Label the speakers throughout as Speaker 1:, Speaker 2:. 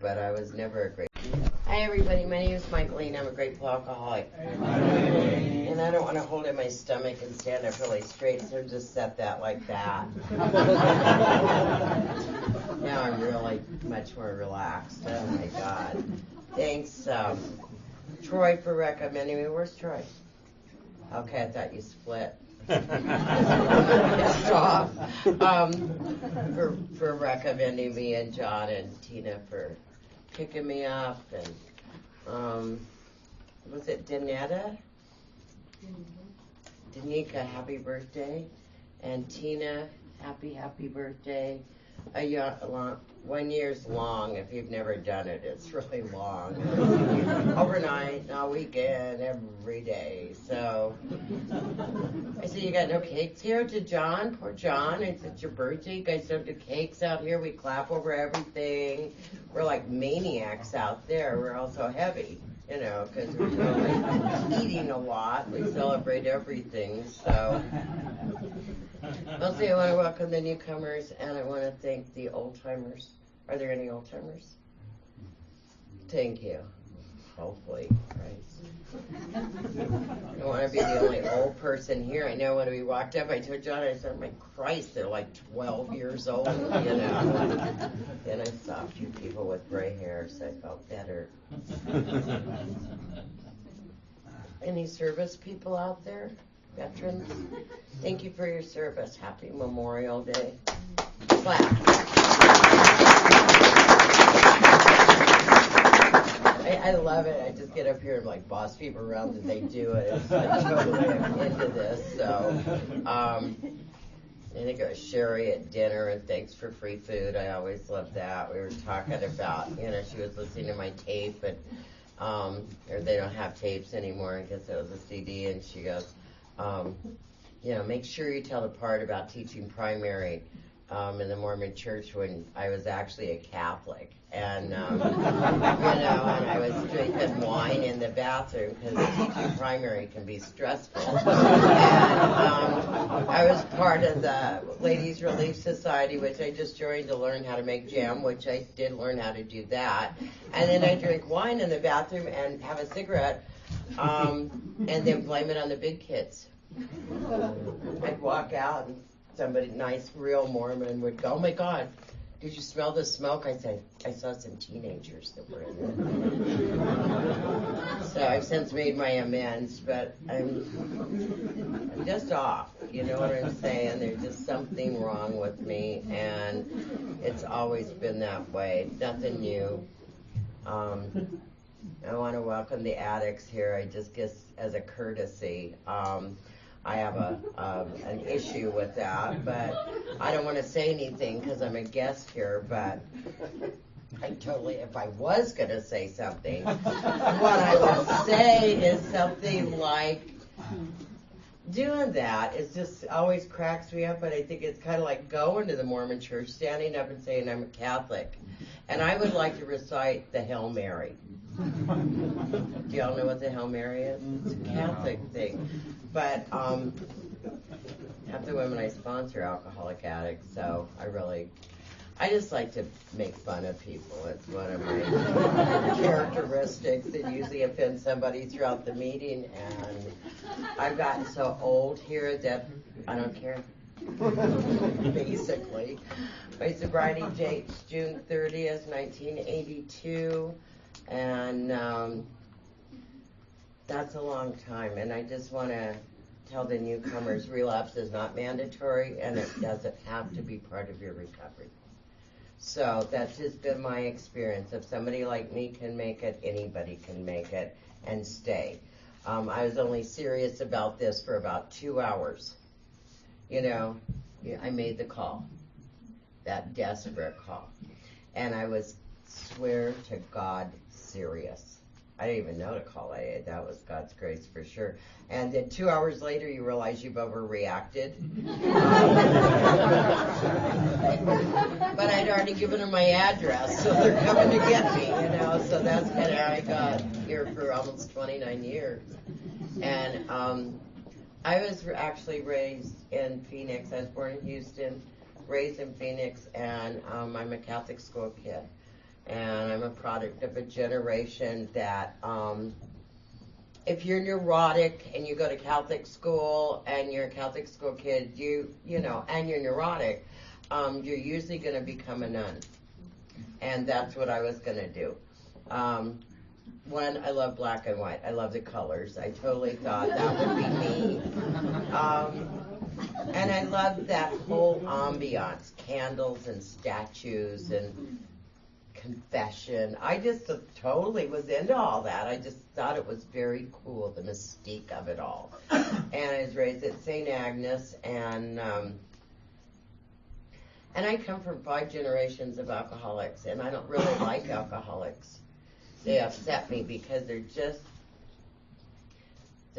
Speaker 1: but I was never a great. Hi everybody, my name is Michelene. I'm a grateful alcoholic. And I don't want to hold in my stomach and stand up really straight, so just set that like that. Now I'm really much more relaxed. Oh my God. Thanks, Troy, for recommending me. Where's Troy? Okay, I thought you split. Pissed off. For recommending me, and John and Tina for picking me up, and was it Danica, happy birthday, and Tina, happy birthday. 1 year's long. If you've never done it, it's really long. Overnight, all weekend, every day. So I said, you got no cakes here? To John, poor John. I said, it's your birthday. You guys don't do cakes out here. We clap over everything. We're like maniacs out there. We're all so heavy, because we're really eating a lot. We celebrate everything. So mostly I want to welcome the newcomers, and I want to thank the old-timers. Are there any old-timers? Thank you. Hopefully, right? I don't want to be the only old person here. I know when we walked up, I told John, I said, my Christ, they're like 12 years old, Then I saw a few people with gray hair, so I felt better. Any service people out there? Veterans? Thank you for your service. Happy Memorial Day. Clap. I love it. I just get up here and like boss people around that they do it. It's like totally I'm into this. So I think it was Sherry at dinner, and thanks for free food. I always love that. We were talking about, she was listening to my tape, and or they don't have tapes anymore. I guess it was a CD, and she goes, make sure you tell the part about teaching primary in the Mormon church when I was actually a Catholic. And, and I was drinking wine in the bathroom because teaching primary can be stressful. And I was part of the Ladies Relief Society, which I just joined to learn how to make jam, which I did learn how to do that. And then I drink wine in the bathroom and have a cigarette, and then blame it on the big kids. I'd walk out and somebody nice, real Mormon would go, oh my God, did you smell the smoke? I said, I saw some teenagers that were in there. So I've since made my amends, but I'm just off. You know what I'm saying? There's just something wrong with me, and it's always been that way. Nothing new. I want to welcome the addicts here. I just guess as a courtesy. I have an issue with that, but I don't want to say anything because I'm a guest here, but if I was going to say something, what I would say is something like, doing that, it just always cracks me up, but I think it's kind of like going to the Mormon church, standing up and saying, I'm a Catholic, and I would like to recite the Hail Mary. Do y'all know what the Hail Mary is? It's a Catholic thing. But half the women I sponsor are alcoholic addicts, so I just like to make fun of people. It's one of my characteristics that usually offends somebody throughout the meeting, and I've gotten so old here that I don't care. Basically. My sobriety date's June 30th, 1982, and that's a long time, and I just want to tell the newcomers relapse is not mandatory, and it doesn't have to be part of your recovery. So that's just been my experience. If somebody like me can make it, anybody can make it and stay. I was only serious about this for about 2 hours. I made the call, that desperate call, and I was, swear to God, serious. I didn't even know to call AA. That was God's grace for sure. And then 2 hours later, you realize you've overreacted. But I'd already given them my address, so they're coming to get me, So that's kind of how I got here for almost 29 years. And I was actually raised in Phoenix. I was born in Houston, raised in Phoenix, and I'm a Catholic school kid. And I'm a product of a generation that if you're neurotic and you go to Catholic school and you're a Catholic school kid, you know, and you're neurotic, you're usually going to become a nun. And that's what I was going to do. One, I love black and white. I love the colors. I totally thought that would be me. And I loved that whole ambiance, candles and statues and confession. I just totally was into all that. I just thought it was very cool, the mystique of it all. And I was raised at St. Agnes, and I come from 5 generations of alcoholics, and I don't really like alcoholics. They upset me because they're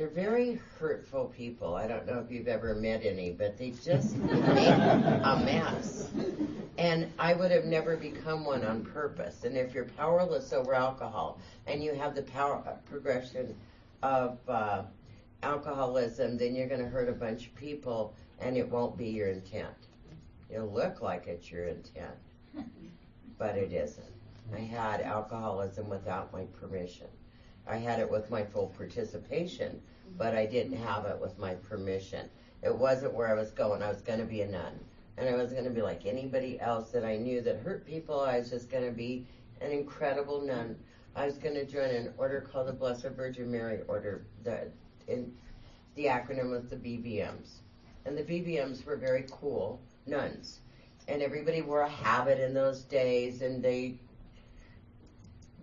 Speaker 1: very hurtful people. I don't know if you've ever met any, but they just make a mess. And I would have never become one on purpose. And if you're powerless over alcohol and you have the progression of alcoholism, then you're going to hurt a bunch of people, and it won't be your intent. It'll look like it's your intent, but it isn't. I had alcoholism without my permission. I had it with my full participation, but I didn't have it with my permission. It wasn't where I was going. I was going to be a nun, and I was going to be like anybody else that I knew that hurt people. I was just going to be an incredible nun. I was going to join an order called the Blessed Virgin Mary Order. The acronym was the BVMs. And the BVMs were very cool nuns. And everybody wore a habit in those days, and they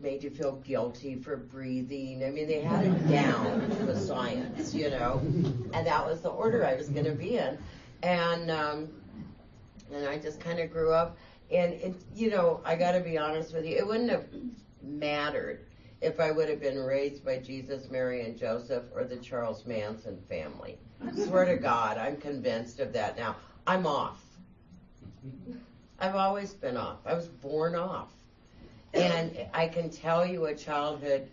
Speaker 1: made you feel guilty for breathing. I mean, they had it down to a science, you know. And that was the order I was going to be in. And I just kind of grew up. And, you know, I got to be honest with you, it wouldn't have mattered if I would have been raised by Jesus, Mary, and Joseph or the Charles Manson family. I swear to God, I'm convinced of that now. I'm off. I've always been off. I was born off. And I can tell you a childhood,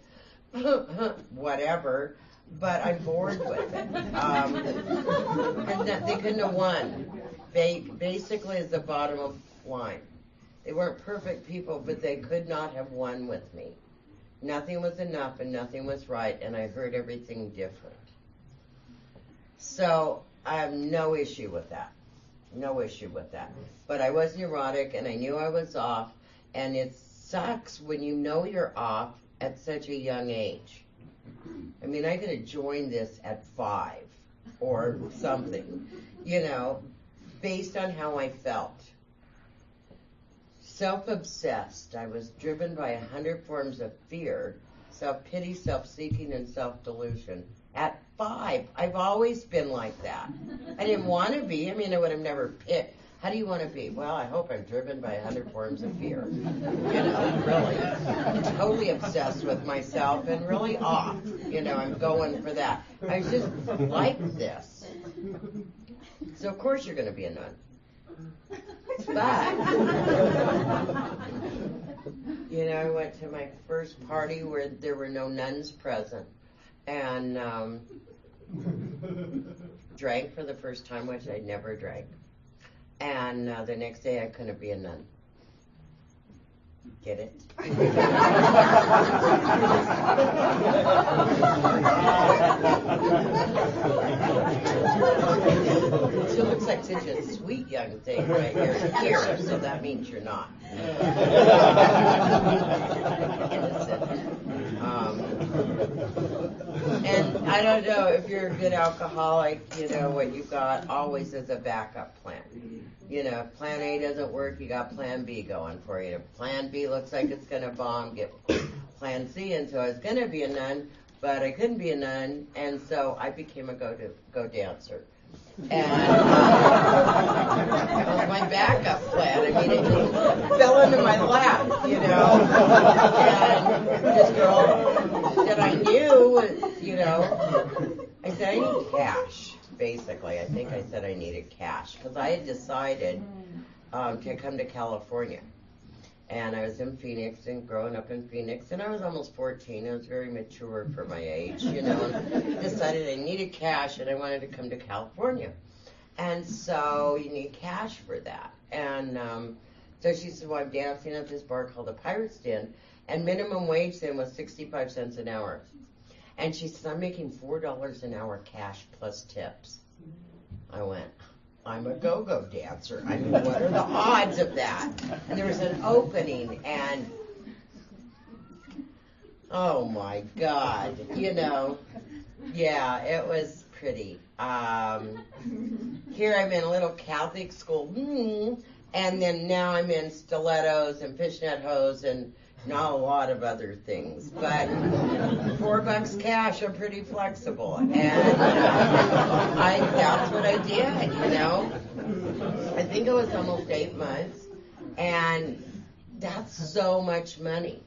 Speaker 1: whatever, but I'm bored with it. And that they couldn't have won. Basically, is the bottom of line. They weren't perfect people, but they could not have won with me. Nothing was enough and nothing was right, and I heard everything different. So I have no issue with that. No issue with that. But I was neurotic, and I knew I was off, and it sucks when you know you're off at such a young age. I mean, I could have joined this at 5 or something, you know, based on how I felt. Self-obsessed. I was driven by 100 forms of fear, self-pity, self-seeking, and self-delusion. At 5, I've always been like that. I didn't want to be. I mean, I would have never picked. How do you want to be? Well, I hope I'm driven by 100 forms of fear. You know, really. Totally obsessed with myself and really off. You know, I'm going for that. I was just like this. So, of course, you're going to be a nun. But, you know, I went to my first party where there were no nuns present. And drank for the first time, which I never drank. And the next day I couldn't be a nun. Get it? She looks like such a sweet young thing right here, so that means you're not. Innocent. And I don't know, if you're a good alcoholic, you know, what you've got always is a backup plan. You know, if plan A doesn't work, you got plan B going for you. If plan B looks like it's going to bomb, get plan C. And so I was going to be a nun, but I couldn't be a nun, and so I became a go dancer. And that was my backup plan. I mean, it just fell into my lap, you know. And this girl that I knew was, you know, I said, I need cash, basically. I think I said I needed cash because I had decided to come to California. And I was in Phoenix and growing up in Phoenix, and I was almost 14. I was very mature for my age, you know, and decided I needed cash and I wanted to come to California. And so you need cash for that. And so she said, well, I'm dancing at this bar called the Pirate's Den, And minimum wage then was 65 cents an hour. And she said, I'm making $4 an hour cash plus tips. I went, I'm a go-go dancer. I mean, what are the odds of that? And there was an opening, and oh my God, you know, yeah, it was pretty. Here I'm in a little Catholic school, and then now I'm in stilettos and fishnet hose and not a lot of other things, but $4 cash, I'm pretty flexible, and that's what I did, you know. I think it was almost 8 months, and that's so much money.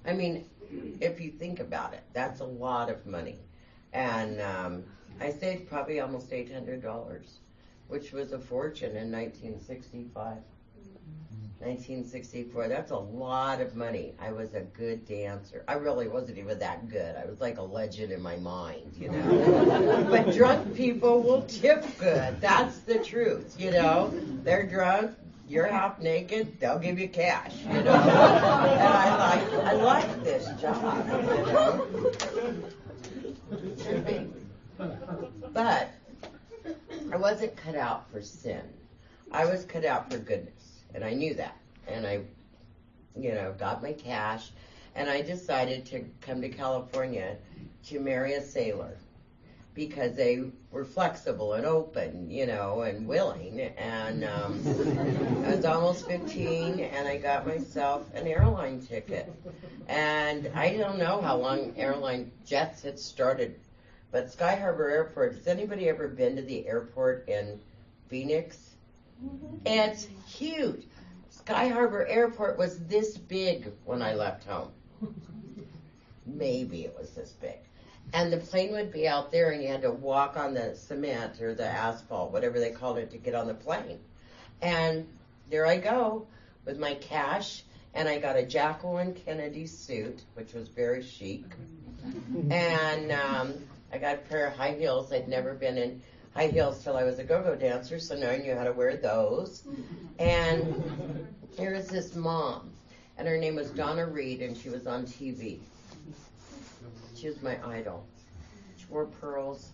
Speaker 1: I mean, if you think about it, that's a lot of money, and I saved probably almost $800, which was a fortune in 1965. 1964, that's a lot of money. I was a good dancer. I really wasn't even that good. I was like a legend in my mind, you know. But drunk people will tip good. That's the truth, you know. They're drunk, you're half naked, they'll give you cash, you know. And I like this job, you know. Should be. But I wasn't cut out for sin. I was cut out for goodness. And I knew that. And I, you know, got my cash. And I decided to come to California to marry a sailor. Because they were flexible and open, you know, and willing. And I was almost 15, and I got myself an airline ticket. And I don't know how long airline jets had started. But Sky Harbor Airport, has anybody ever been to the airport in Phoenix? It's huge. Sky Harbor Airport was this big when I left home. Maybe it was this big. And the plane would be out there, and you had to walk on the cement or the asphalt, whatever they called it, to get on the plane. And there I go with my cash, and I got a Jacqueline Kennedy suit, which was very chic. And I got a pair of high heels. I'd never been in high heels till I was a go-go dancer, so now I knew how to wear those. And here was this mom, and her name was Donna Reed, and she was on TV. She was my idol. She wore pearls,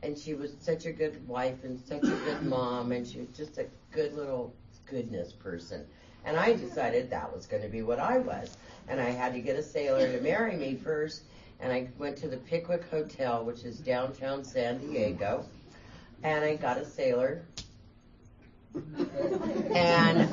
Speaker 1: and she was such a good wife and such a good mom, and she was just a good little goodness person. And I decided that was going to be what I was. And I had to get a sailor to marry me first, and I went to the Pickwick Hotel, which is downtown San Diego, and I got a sailor, and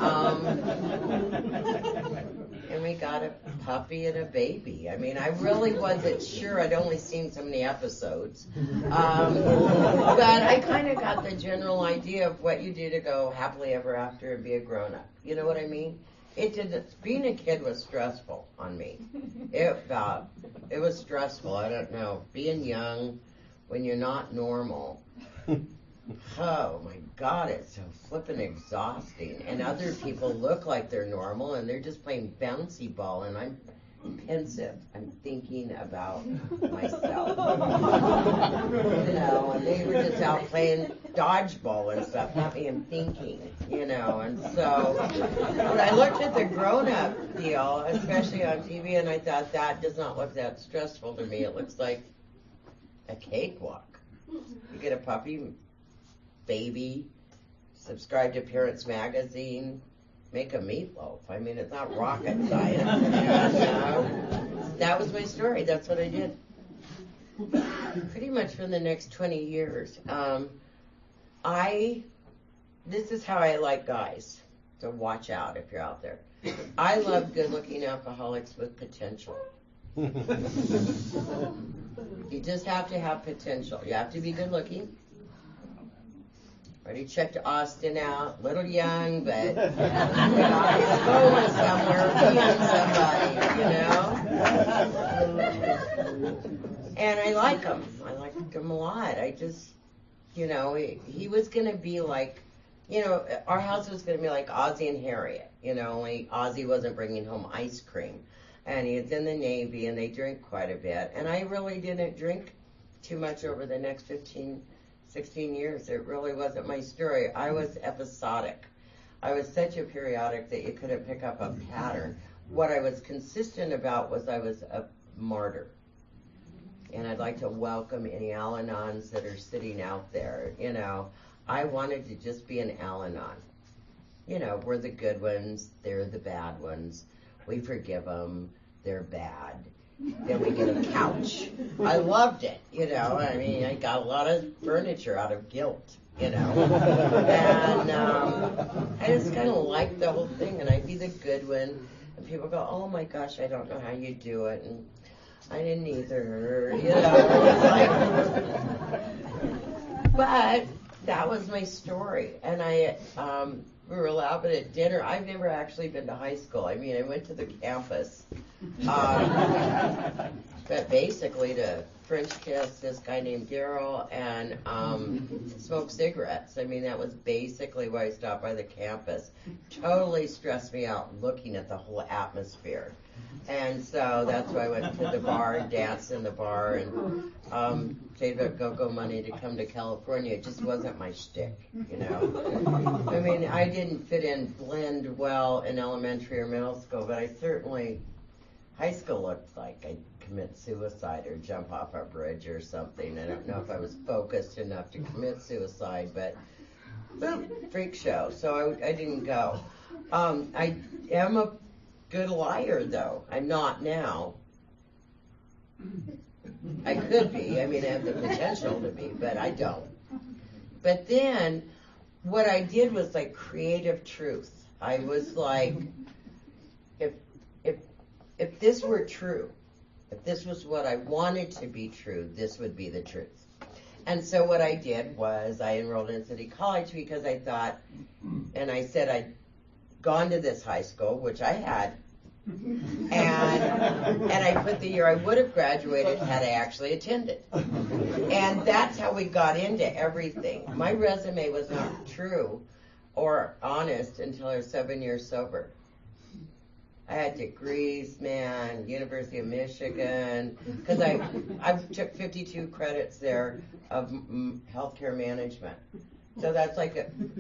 Speaker 1: we got a puppy and a baby. I mean, I really wasn't sure. I'd only seen so many episodes, but I kind of got the general idea of what you do to go happily ever after and be a grown-up. You know what I mean? It didn't. Being a kid was stressful on me. It was stressful. I don't know. Being young when you're not normal. Oh my God, it's so flippin' exhausting. And other people look like they're normal and they're just playing bouncy ball, and I'm pensive. I'm thinking about myself. You know, and they were just out playing dodgeball and stuff, not me. I'm thinking, you know. And so when I looked at the grown-up deal, especially on TV, and I thought, that does not look that stressful to me. It looks like a cakewalk. You get a puppy, baby, subscribe to Parents Magazine, make a meatloaf. I mean, it's not rocket science. And, that was my story. That's what I did. Pretty much for the next 20 years. This is how I like guys, so watch out if you're out there. I love good-looking alcoholics with potential. You just have to have potential. You have to be good-looking. Already checked Austin out, little young, but he's going somewhere, being somebody, you know? And I like him. I liked him a lot. I just, you know, he was going to be like, you know, our house was going to be like Ozzie and Harriet, you know, only Ozzie wasn't bringing home ice cream. And he was in the Navy, and they drink quite a bit. And I really didn't drink too much over the next 16 years. It really wasn't my story. I was episodic. I was such a periodic that you couldn't pick up a pattern. what I was consistent about was I was a martyr. And I'd like to welcome any Al-Anons that are sitting out there. You know, I wanted to just be an Al-Anon. You know, we're the good ones, they're the bad ones. We forgive them, they're bad. Then we get a couch. I loved it, you know. I mean, I got a lot of furniture out of guilt, you know. And I just kind of liked the whole thing, and I'd be the good one. And people go, oh my gosh, I don't know how you do it. And I didn't either, you know. But that was my story. And we were allowed at dinner. I've never actually been to high school. I mean, I went to the campus. But basically to French kiss this guy named Daryl and smoke cigarettes. I mean, that was basically why I stopped by the campus. Totally stressed me out looking at the whole atmosphere. And so that's why I went to the bar and danced in the bar and saved up go-go money to come to California. It just wasn't my shtick, you know. I mean, I didn't blend well in elementary or middle school, but I certainly, high school looked like I'd commit suicide or jump off a bridge or something. I don't know if I was focused enough to commit suicide, but freak show, so I didn't go. I am a good liar, though. I'm not now. I could be. I mean, I have the potential to be, but I don't. But then, what I did was like creative truth. I was like, if this were true, if this was what I wanted to be true, this would be the truth. And so what I did was I enrolled in City College because I thought, and I said I'd gone to this high school, which I had, and I put the year I would have graduated had I actually attended. And that's how we got into everything. My resume was not true or honest until I was 7 years sober. I had degrees, man, University of Michigan, because I took 52 credits there of healthcare management. So that's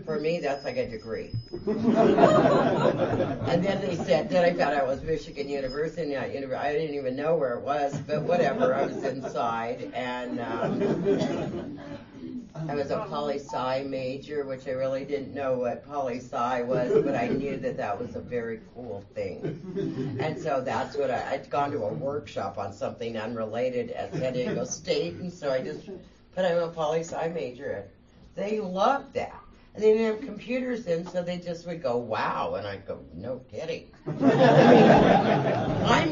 Speaker 1: for me, that's like a degree. And then they said, then I found out it was Michigan University, I didn't even know where it was, but whatever, I was inside, and I was a poli-sci major, which I really didn't know what poli-sci was, but I knew that was a very cool thing. And so that's what I'd gone to a workshop on something unrelated at San Diego State, and so I just put I'm a poli-sci major. They loved that. And they didn't have computers then, so they just would go, wow. And I'd go, no kidding. I'm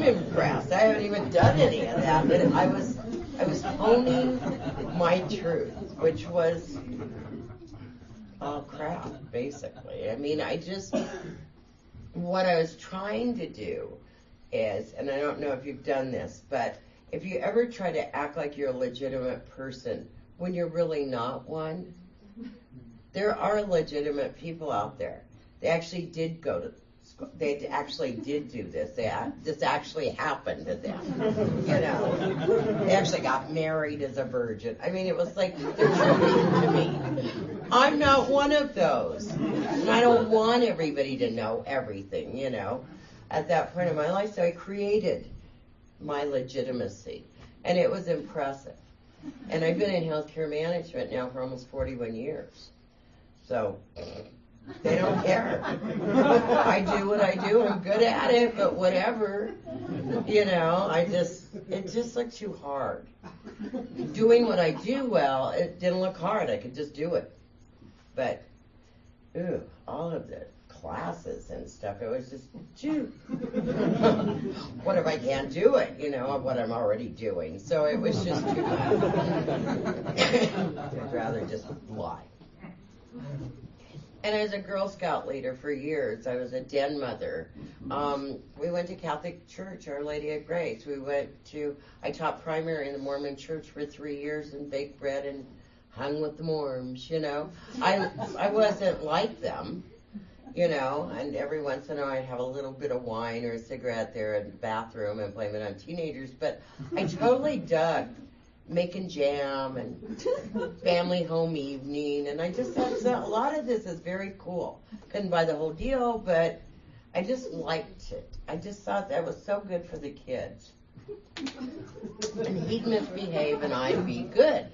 Speaker 1: impressed. I haven't even done any of that. But I was honing my truth, which was all crap, basically. I mean, what I was trying to do is, and I don't know if you've done this, but if you ever try to act like you're a legitimate person when you're really not one, there are legitimate people out there. They actually did go to school. They actually did do this. This actually happened to them. You know, they actually got married as a virgin. I mean, it was like the truth to me. I'm not one of those, and I don't want everybody to know everything. You know, at that point in my life, so I created my legitimacy, and it was impressive. And I've been in healthcare management now for almost 41 years. So they don't care. I do what I do. I'm good at it, but whatever. You know, it just looked too hard. Doing what I do well, it didn't look hard. I could just do it. But, all of the classes and stuff, it was just, what if I can't do it, you know, of what I'm already doing? So it was just too much. I'd rather just lie. And I was a Girl Scout leader for years. I was a den mother. We went to Catholic Church, Our Lady of Grace. I taught primary in the Mormon church for 3 years and baked bread and hung with the Mormons, you know. I wasn't like them, you know, and every once in a while I'd have a little bit of wine or a cigarette there in the bathroom and blame it on teenagers. But I totally dug making jam and family home evening, and I just thought a lot of this is very cool. Couldn't buy the whole deal, but I just liked it. I just thought that was so good for the kids. And he'd misbehave and I'd be good.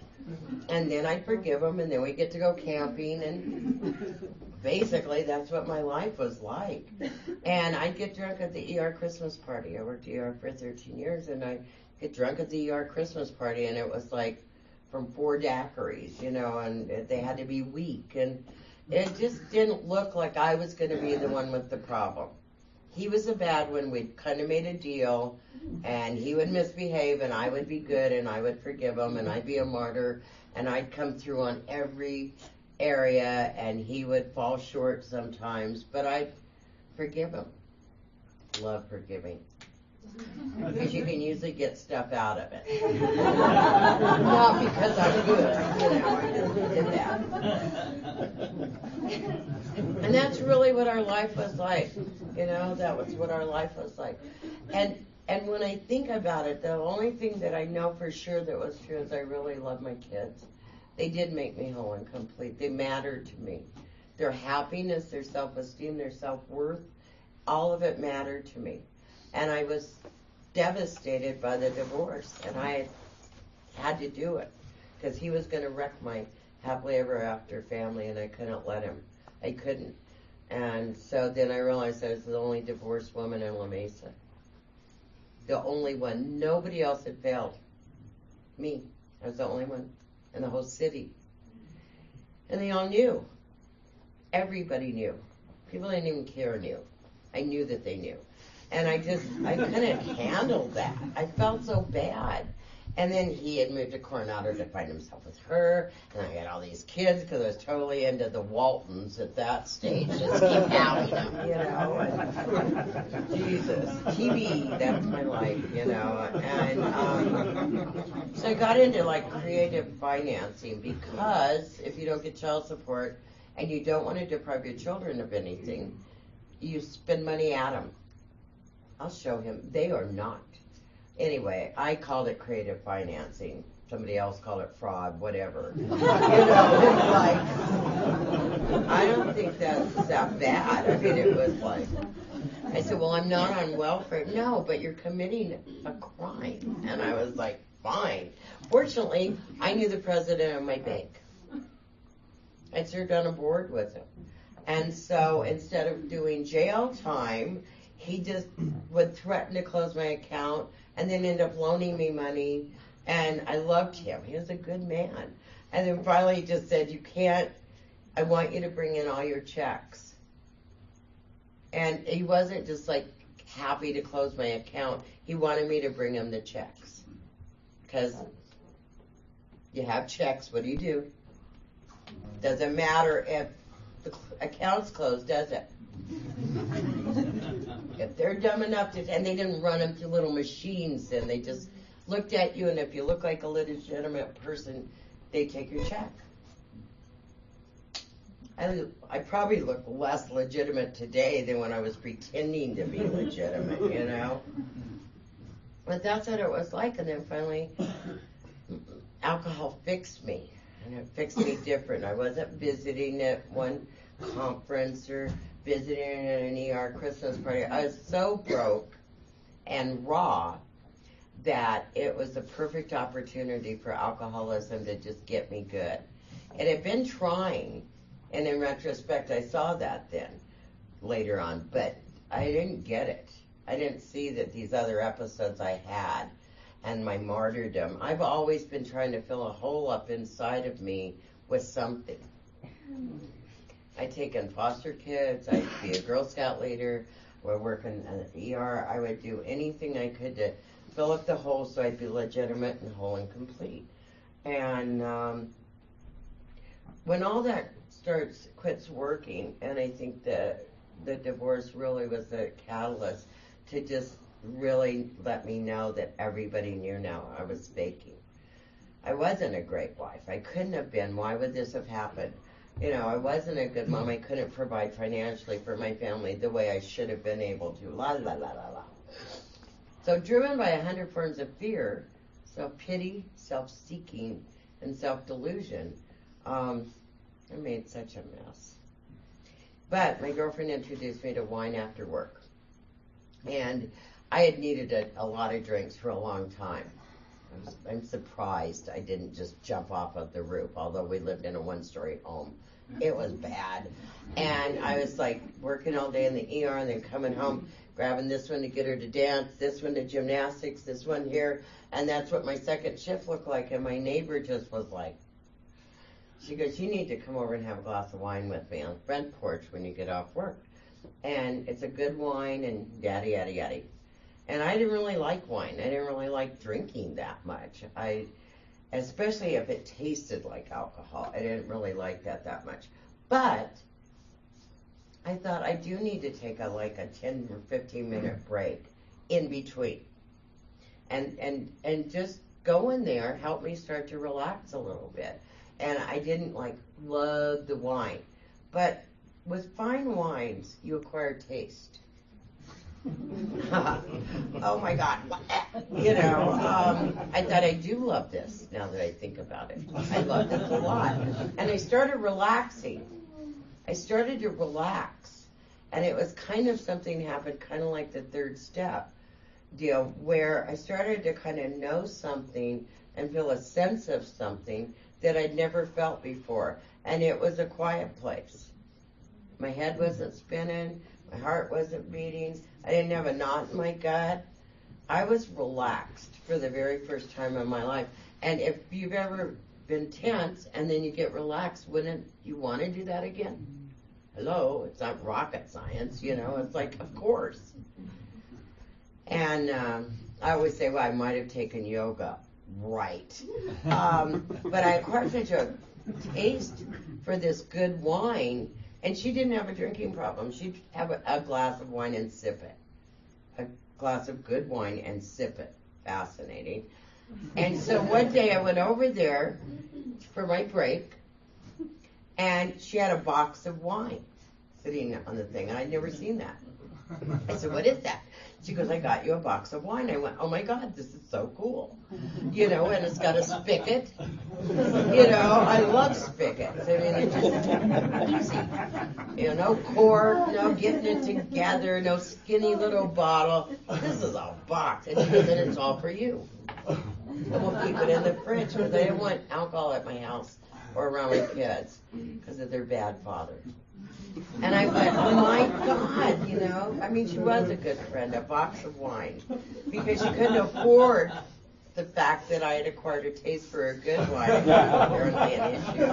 Speaker 1: And then I'd forgive him, and then we'd get to go camping, and basically that's what my life was like. And I'd get drunk at the ER Christmas party. I worked ER for 13 years, and I'd get drunk at the ER Christmas party, and it was like from 4 daiquiris, you know, and they had to be weak, and it just didn't look like I was going to be the one with the problem. He was the bad one. We'd kind of made a deal, and he would misbehave, and I would be good, and I would forgive him, and I'd be a martyr, and I'd come through on every area, and he would fall short sometimes, but I'd forgive him. Love forgiving. Because you can usually get stuff out of it. Not because I'm good, you know, I just did that. And that's really what our life was like. You know, that was what our life was like. And when I think about it, the only thing that I know for sure that was true is I really love my kids. They did make me whole and complete. They mattered to me. Their happiness, their self-esteem, their self-worth, all of it mattered to me. And I was devastated by the divorce, and I had to do it because he was going to wreck my happily ever after family, and I couldn't let him. I couldn't. And so then I realized I was the only divorced woman in La Mesa. The only one. Nobody else had failed. Me. I was the only one in the whole city. And they all knew. Everybody knew. People I didn't even care knew. I knew that they knew. And I couldn't handle that. I felt so bad. And then he had moved to Coronado to find himself with her, and I had all these kids because I was totally into the Waltons at that stage. Just keep having them, you know. And Jesus, TV, that's my life, you know. And so I got into like creative financing because if you don't get child support and you don't want to deprive your children of anything, you spend money at them. I'll show him. They are not. Anyway, I called it creative financing. Somebody else called it fraud, whatever. You know, it's like, I don't think that's that bad. I mean, it was like, I said, well, I'm not on welfare. No, but you're committing a crime. And I was like, fine. Fortunately, I knew the president of my bank. I'd served on a board with him. And so instead of doing jail time, he just would threaten to close my account and then end up loaning me money. And I loved him. He was a good man. And then finally he just said, you can't, I want you to bring in all your checks. And he wasn't just like happy to close my account. He wanted me to bring him the checks. Because you have checks, what do? Doesn't matter if the account's closed, does it? If they're dumb enough to, and they didn't run them through little machines, then they just looked at you, and if you look like a legitimate person, they take your check. I probably look less legitimate today than when I was pretending to be legitimate, you know? But that's what it was like, and then finally, alcohol fixed me, and it fixed me different. I wasn't visiting at one conference or visiting at an ER Christmas party. I was so broke and raw that it was the perfect opportunity for alcoholism to just get me good. It had been trying, and in retrospect, I saw that then, later on, but I didn't get it. I didn't see that these other episodes I had and my martyrdom. I've always been trying to fill a hole up inside of me with something. I'd taken foster kids, I'd be a Girl Scout leader, we're working at the ER. I would do anything I could to fill up the hole so I'd be legitimate and whole and complete. And when all that quits working, and I think that the divorce really was the catalyst to just really let me know that everybody knew now I was faking. I wasn't a great wife. I couldn't have been. Why would this have happened? You know, I wasn't a good mom. I couldn't provide financially for my family the way I should have been able to. La, la, la, la, la. So driven by 100 forms of fear, self-pity, self-seeking, and self-delusion, I made such a mess. But my girlfriend introduced me to wine after work. And I had needed a lot of drinks for a long time. I'm surprised I didn't just jump off of the roof, although we lived in a one-story home. It was bad. And I was like working all day in the ER and then coming home, grabbing this one to get her to dance, this one to gymnastics, this one here. And that's what my second shift looked like. And my neighbor just was like, she goes, you need to come over and have a glass of wine with me on the front porch when you get off work. And it's a good wine and yada, yada, yada. And I didn't really like wine. I didn't really like drinking that much. Especially if it tasted like alcohol. I didn't really like that much. But I thought I do need to take a 10 or 15 minute break in between. And just go in there, help me start to relax a little bit. And I didn't love the wine. But with fine wines, you acquire taste. Oh my God. I thought I do love this now that I think about it. I love this a lot. And I started relaxing. I started to relax. And it was kind of something happened, kind of like the third step deal, where I started to kind of know something and feel a sense of something that I'd never felt before. And it was a quiet place. My head wasn't spinning. My heart wasn't beating. I didn't have a knot in my gut. I was relaxed for the very first time in my life. And if you've ever been tense and then you get relaxed, wouldn't you want to do that again? Hello, it's not rocket science, it's like, of course. And I always say, well, I might have taken yoga. Right. But I acquired such a taste for this good wine. And she didn't have a drinking problem. She'd have a glass of wine and sip it. A glass of good wine and sip it. Fascinating. And so one day I went over there for my break, and she had a box of wine sitting on the thing, and I'd never seen that. I said, what is that? She goes, I got you a box of wine. I went, oh my God, this is so cool. And it's got a spigot. I love spigots. I mean, it's just easy. No cork, no getting it together, no skinny little bottle. This is a box. And she goes, and it's all for you. And we'll keep it in the fridge because I didn't want alcohol at my house or around my kids because of their bad fathers. And I went, oh my God, I mean, she was a good friend, a box of wine, because she couldn't afford the fact that I had acquired a taste for a good wine, which was apparently an issue.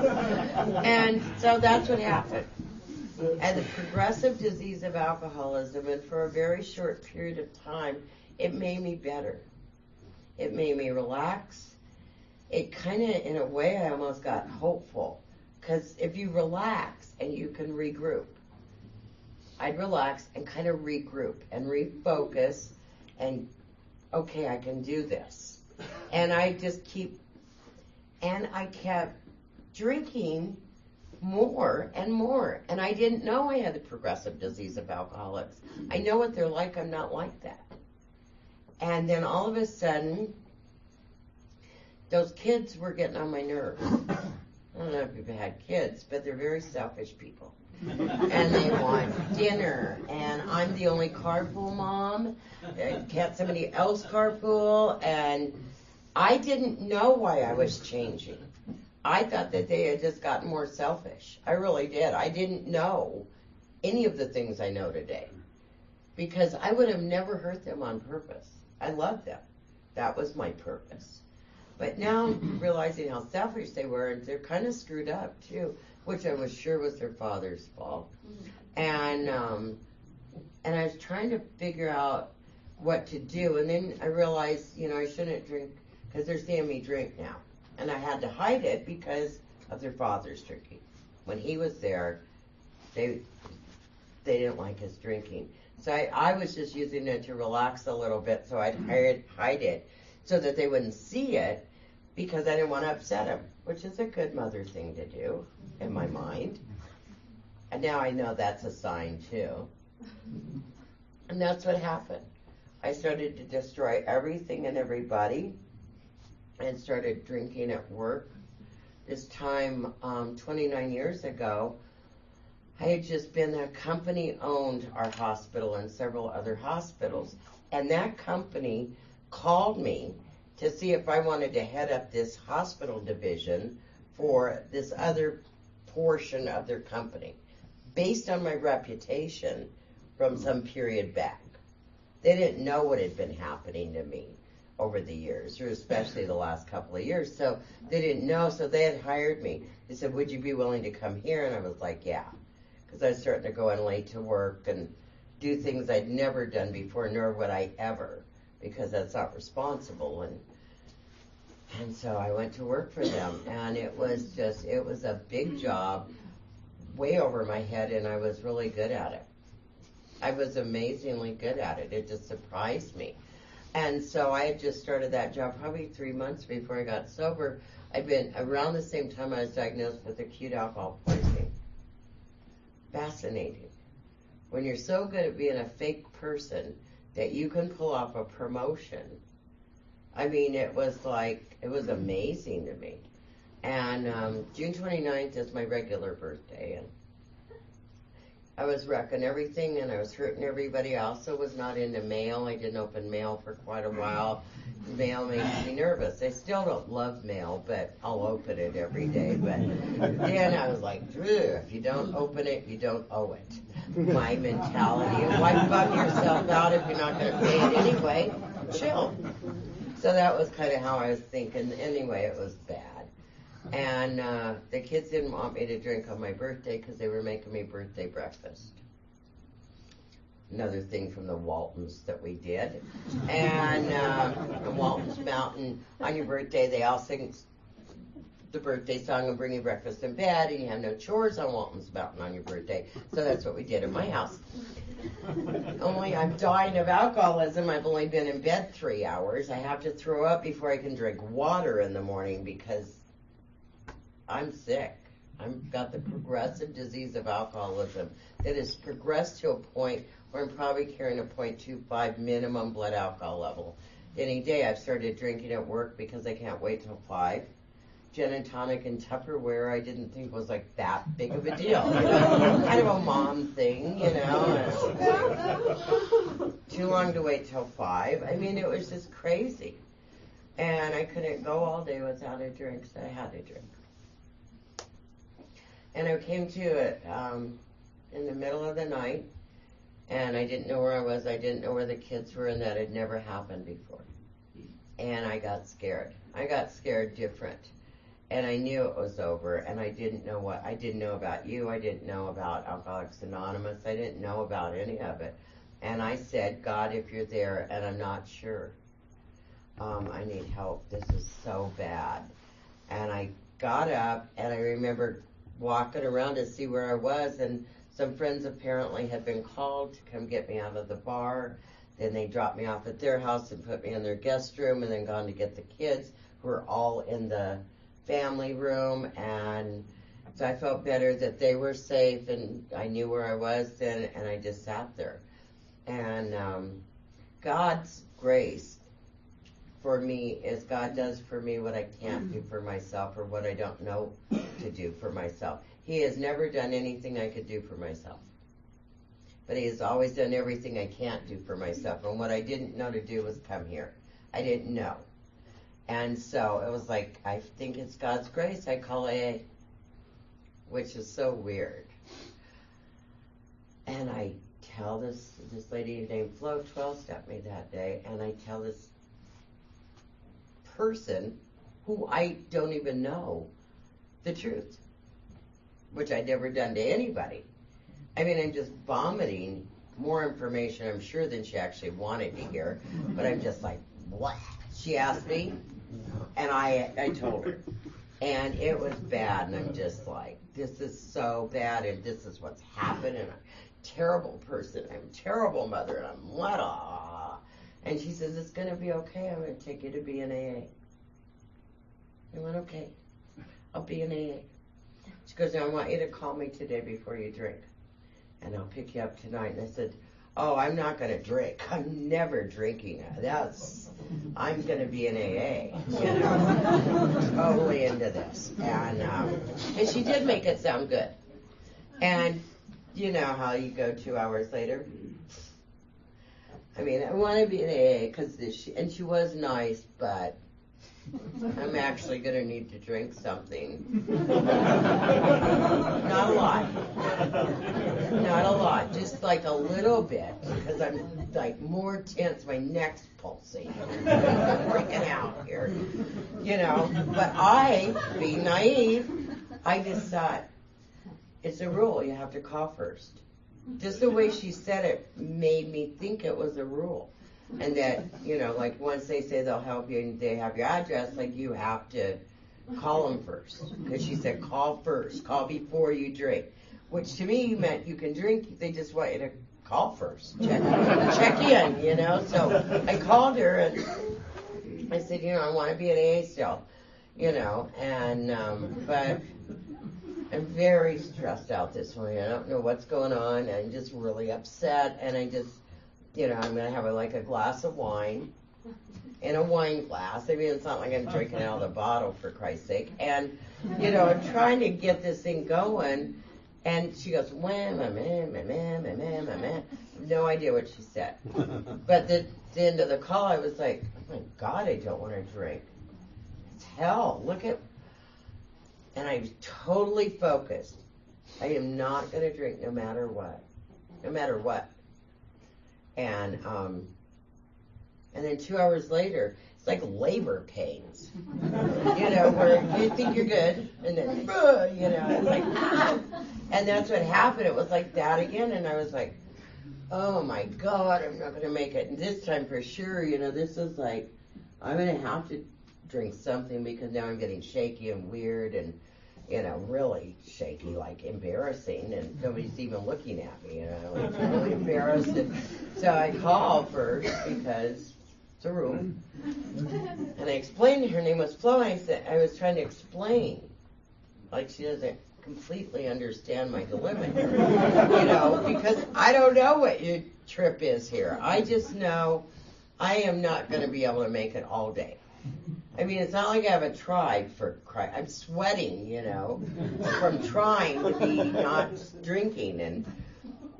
Speaker 1: And so that's what happened. And the progressive disease of alcoholism, and for a very short period of time, it made me better. It made me relax. It kind of, in a way, I almost got hopeful. Because if you relax and you can regroup, I'd relax and kind of regroup and refocus and, okay, I can do this. And I kept drinking more and more. And I didn't know I had the progressive disease of alcoholics. I know what they're like. I'm not like that. And then all of a sudden, those kids were getting on my nerves. I don't know if you've had kids, but they're very selfish people. And they want dinner, and I'm the only carpool mom. Can't somebody else carpool? And I didn't know why I was changing. I thought that they had just gotten more selfish. I really did. I didn't know any of the things I know today because I would have never hurt them on purpose. I loved them. That was my purpose. But now I'm realizing how selfish they were, and they're kind of screwed up too, which I was sure was their father's fault. And I was trying to figure out what to do, and then I realized, I shouldn't drink because they're seeing me drink now, and I had to hide it because of their father's drinking. When he was there, they didn't like his drinking, so I was just using it to relax a little bit, so I'd hide it. So that they wouldn't see it because I didn't want to upset him, which is a good mother thing to do in my mind. And now I know that's a sign too. And that's what happened. I started to destroy everything and everybody and started drinking at work. This time, 29 years ago, I had just been, the company owned our hospital and several other hospitals. And that company called me to see if I wanted to head up this hospital division for this other portion of their company, based on my reputation from some period back. They didn't know what had been happening to me over the years, or especially the last couple of years. So they didn't know, so they had hired me. They said, would you be willing to come here? And I was like, yeah. Because I was starting to go in late to work and do things I'd never done before, nor would I ever, because that's not responsible. And so I went to work for them, and it was a big job, way over my head, and I was really good at it. I was amazingly good at it. It just surprised me. And so I had just started that job probably 3 months before I got sober. I'd been around the same time I was diagnosed with acute alcohol poisoning. Fascinating. When you're so good at being a fake person that you can pull off a promotion. I mean, it was amazing to me. And June 29th is my regular birthday, and I was wrecking everything, and I was hurting everybody. I also was not into mail. I didn't open mail for quite a while. Mail makes me nervous. I still don't love mail, but I'll open it every day. But then I was like, if you don't open it, you don't owe it. My mentality of why bum yourself out if you're not going to pay it anyway? Chill. So that was kind of how I was thinking. Anyway, it was bad. And the kids didn't want me to drink on my birthday because they were making me birthday breakfast. Another thing from the Waltons that we did. And the Waltons Mountain, on your birthday, they all sing the birthday song and bring you breakfast in bed, and you have no chores on Waltons Mountain on your birthday. So that's what we did in my house. Only I'm dying of alcoholism. I've only been in bed 3 hours. I have to throw up before I can drink water in the morning because I'm sick. I've got the progressive disease of alcoholism that has progressed to a point where I'm probably carrying a 0.25 minimum blood alcohol level. Any day I've started drinking at work because I can't wait till 5. Gin and tonic and Tupperware I didn't think was like that big of a deal. Kind of a mom thing, Too long to wait till 5. I mean, it was just crazy. And I couldn't go all day without a drink, so I had to drink. And I came to it in the middle of the night, and I didn't know where I was. I didn't know where the kids were, and that had never happened before. And I got scared. I got scared different. And I knew it was over, and I didn't know what. I didn't know about you. I didn't know about Alcoholics Anonymous. I didn't know about any of it. And I said, God, if you're there, and I'm not sure, I need help. This is so bad. And I got up, and I remember walking around to see where I was, and some friends apparently had been called to come get me out of the bar. Then they dropped me off at their house and put me in their guest room, and then gone to get the kids who were all in the family room. And so I felt better that they were safe, and I knew where I was then, and I just sat there. And God's grace for me is God does for me what I can't do for myself, or what I don't know to do for myself. He has never done anything I could do for myself. But he has always done everything I can't do for myself. And what I didn't know to do was come here. I didn't know. And so it was like, I think it's God's grace. I call AA, which is so weird. And I tell this lady named Flo 12-step me that day, and I tell this person who I don't even know the truth, which I'd never done to anybody. I mean, I'm just vomiting more information, I'm sure, than she actually wanted to hear, but I'm just like, what? She asked me, and I told her. And it was bad, and I'm just like, this is so bad, and this is what's happened, and I'm a terrible person, I'm a terrible mother, and I'm blah. And she says, it's going to be okay, I'm going to take you to be an AA. I went, okay, I'll be an AA. She goes, now I want you to call me today before you drink, and I'll pick you up tonight. And I said, oh, I'm not going to drink. I'm never drinking. I'm going to be an AA, totally into this. And she did make it sound good. And you know how you go 2 hours later? I mean, I want to be an AA because she was nice, but I'm actually going to need to drink something. Not a lot. Not a lot. Just like a little bit because I'm like more tense. My neck's pulsating. I'm freaking out here. You know, but I, being naive, I just thought, it's a rule. You have to call first. Just the way she said it made me think it was a rule. And that, you know, like once they say they'll help you and they have your address, like you have to call them first. Because she said, call first, call before you drink. Which to me meant you can drink, they just want you to call first. Check in, you know. So I called her and I said, you know, I want to be an AA still, you know. And, but I'm very stressed out this morning. I don't know what's going on. I'm just really upset. And I just, you know, I'm going to have a glass of wine in a wine glass. I mean, it's not like I'm drinking out of the bottle, for Christ's sake. And, you know, I'm trying to get this thing going. And she goes, wham, no idea what she said. But at the end of the call, I was like, oh my God, I don't want to drink. It's hell. Look at, and I was totally focused. I am not going to drink no matter what. No matter what. And then 2 hours later, it's like labor pains, you know, where you think you're good, and then, you know, it's like, ah! And that's what happened. It was like that again, and I was like, oh my God, I'm not going to make it. And this time for sure, you know, this is like, I'm going to have to drink something because now I'm getting shaky and weird and, you know, really shaky, like embarrassing, and nobody's even looking at me, you know, like really embarrassed. And so I called first because it's a rule. And I explained to her, name was Flo, and I said, I was trying to explain, like she doesn't completely understand my dilemma here, you know, because I don't know what your trip is here. I just know I am not going to be able to make it all day. I mean, it's not like I haven't tried for Christ. I'm sweating, you know, from trying to be not drinking, and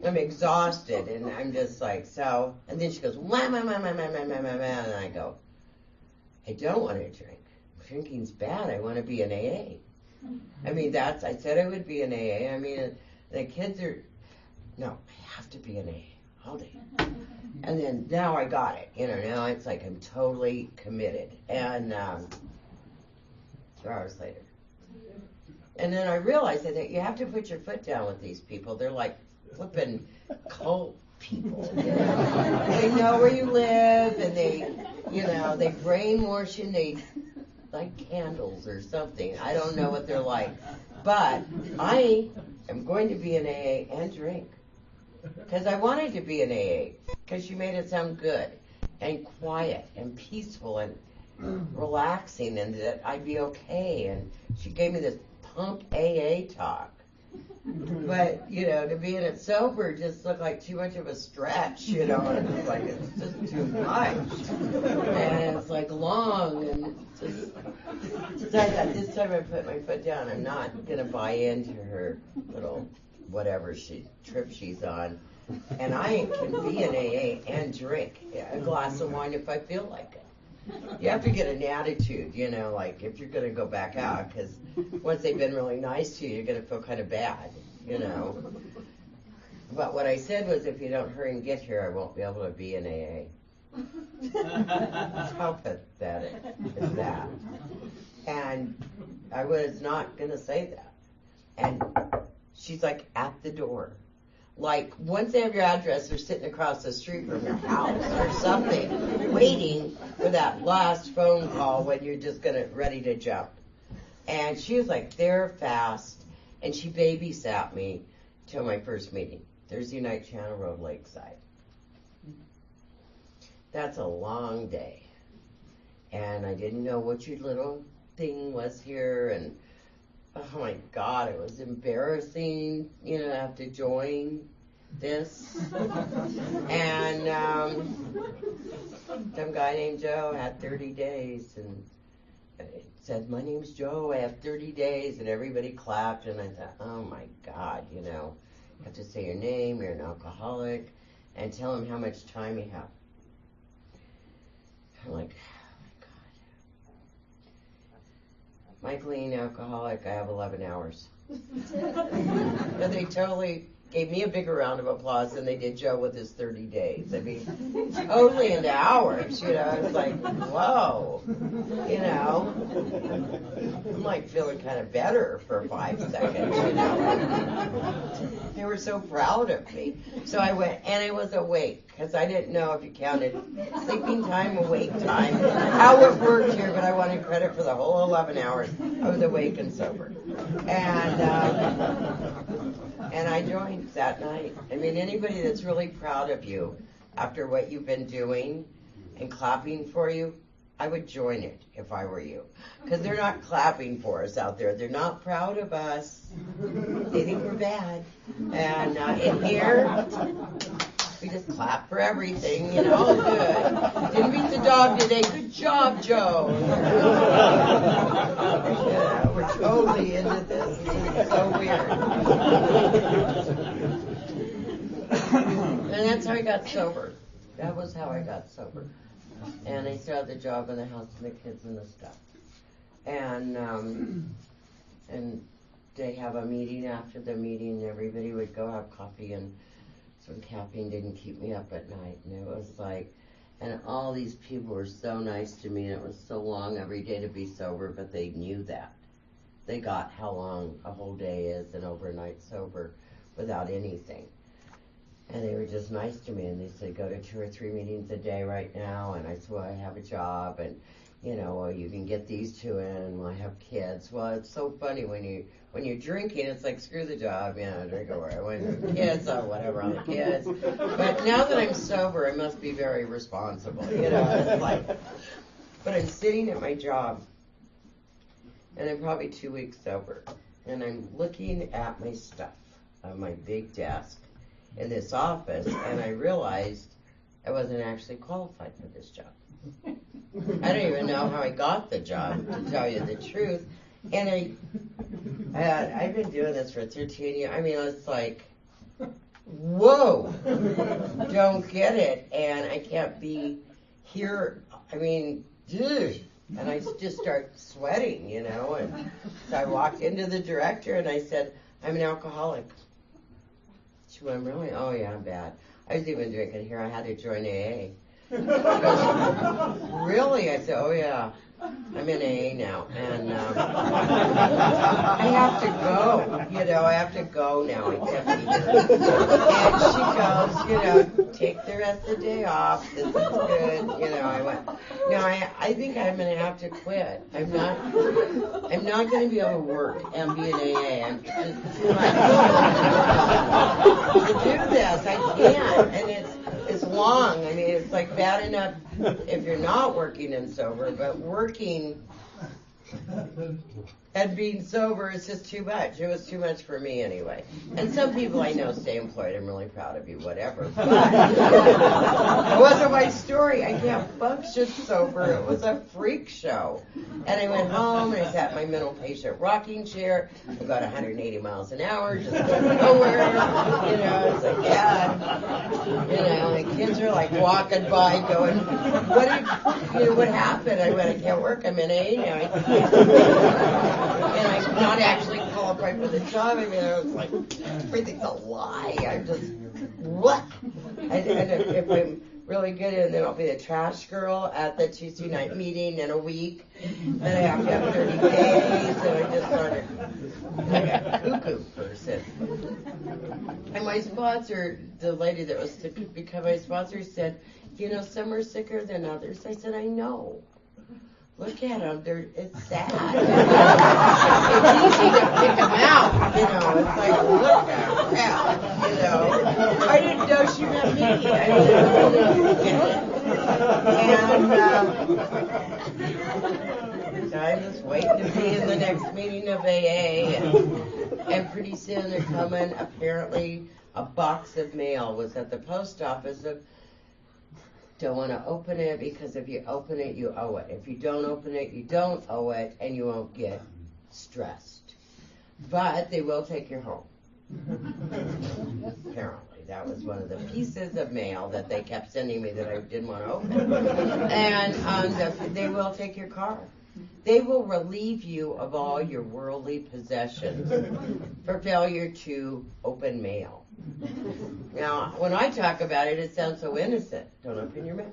Speaker 1: I'm exhausted, and I'm just like, so, and then she goes, wah, wah, wah, wah, wah, wah, wah, wah, and I go, I don't want to drink. Drinking's bad. I want to be an AA. I mean, I said I would be an AA. I mean, the kids are, no, I have to be an AA all day. And then now I got it, you know, now it's like I'm totally committed. And 2 hours later. And then I realized that you have to put your foot down with these people. They're like flipping cult people. You know? They know where you live, and they, you know, they brainwash you, and they like candles or something. I don't know what they're like. But I am going to be an AA and drink. Because I wanted to be an AA, because she made it sound good and quiet and peaceful and relaxing, and that I'd be okay. And she gave me this punk AA talk. But, you know, to be in it sober just looked like too much of a stretch, you know. And it's like, it's just too much. And it's like long, and just, so I thought this time I put my foot down. I'm not going to buy into her little whatever trip she's on, and I can be an AA and drink a glass of wine if I feel like it. You have to get an attitude, you know, like if you're going to go back out, because once they've been really nice to you, you're going to feel kind of bad, you know. But what I said was, if you don't hurry and get here, I won't be able to be an AA. How pathetic is that? And I was not going to say that. And she's like at the door. Like, once they have your address, they're sitting across the street from your house or something, waiting for that last phone call when you're just ready to jump. And she was like there fast, and she babysat me till my first meeting, Thursday night, Channel Road, Lakeside. That's a long day. And I didn't know what your little thing was here, and oh my God, it was embarrassing, you know, to have to join this. And some guy named Joe had 30 days, and it said, my name's Joe, I have 30 days, and everybody clapped, and I thought, oh my God, you know. You have to say your name, you're an alcoholic, and tell them how much time you have. I'm like, oh my God. Michelene, alcoholic, I have 11 hours. And they totally gave me a bigger round of applause than they did Joe with his 30 days. I mean, totally into hours, you know. I was like, whoa, you know. I'm like feeling kind of better for 5 seconds, you know. They were so proud of me. So I went, and I was awake, because I didn't know if you counted sleeping time, awake time, how it worked here, but I wanted credit for the whole 11 hours. I was awake and sober. And I joined that night. I mean, anybody that's really proud of you after what you've been doing and clapping for you, I would join it if I were you. Because they're not clapping for us out there. They're not proud of us. They think we're bad. And in here, we just clap for everything, you know, good. Didn't beat the dog today. Good job, Joe. Yeah, we're totally into this. It's so weird. And that's how I got sober. That was how I got sober. And I still had the job and the house and the kids and the stuff. And they have a meeting after the meeting, and everybody would go have coffee, and some caffeine didn't keep me up at night. And it was like, and all these people were so nice to me, and it was so long every day to be sober, but they knew that. They got how long a whole day is and overnight sober without anything. And they were just nice to me, and they said, go to 2 or 3 meetings a day right now. And I said, well, I have a job, and, you know, well, you can get these 2 in. Well, I have kids. Well, it's so funny when you're drinking, it's like, screw the job, you know, drink over. When the kids, oh, whatever, on the kids. But now that I'm sober, I must be very responsible, you know. It's like, but I'm sitting at my job, and I'm probably 2 weeks sober, and I'm looking at my stuff on my big desk in this office, and I realized I wasn't actually qualified for this job. I don't even know how I got the job, to tell you the truth. And I've been doing this for 13 years. I mean, it's like, whoa, don't get it. And I can't be here. I mean, dude. And I just start sweating, you know. And so I walked into the director and I said, I'm an alcoholic. She went, really? Oh, yeah, I'm bad. I was even drinking here. I had to join AA. Really? I said, oh, yeah. I'm in AA now, and I have to go, you know, I have to go now, I can't be here. And she goes, you know, take the rest of the day off, this is good, you know. I went, no, I think I'm going to have to quit. I'm not going to be able to work and be in AA. I'm just to do this, I can't, and it's long. I mean, it's like bad enough if you're not working and sober, but working and being sober is just too much. It was too much for me anyway. And some people I know stay employed. I'm really proud of you, whatever. But it wasn't my story. I can't function sober. It was a freak show. And I went home and I sat in my mental patient rocking chair. I got 180 miles an hour, just going nowhere. You know, it's like, yeah. You know, the kids are like walking by going, what happened? I went, I can't work. I'm in AA now. And I'm not actually qualified for the job. I mean, I was like, everything's a lie. I'm just, what? And if I'm really good, and then I'll be the trash girl at the Tuesday night meeting in a week. Then I have to have 30 days, so I just started like a cuckoo person. And my sponsor, the lady that was to become my sponsor, said, you know, some are sicker than others. I said, I know. Look at them, it's sad. It's easy to pick them out, you know. It's like, look at crap, you know. I didn't know she meant me. I and so I'm just waiting to be in the next meeting of AA. And pretty soon they're coming. Apparently, a box of mail was at the post office of, don't want to open it because if you open it, you owe it. If you don't open it, you don't owe it, and you won't get stressed. But they will take you home. Apparently, that was one of the pieces of mail that they kept sending me that I didn't want to open. And they will take your car. They will relieve you of all your worldly possessions for failure to open mail. Now, when I talk about it, it sounds so innocent. Don't open your mail.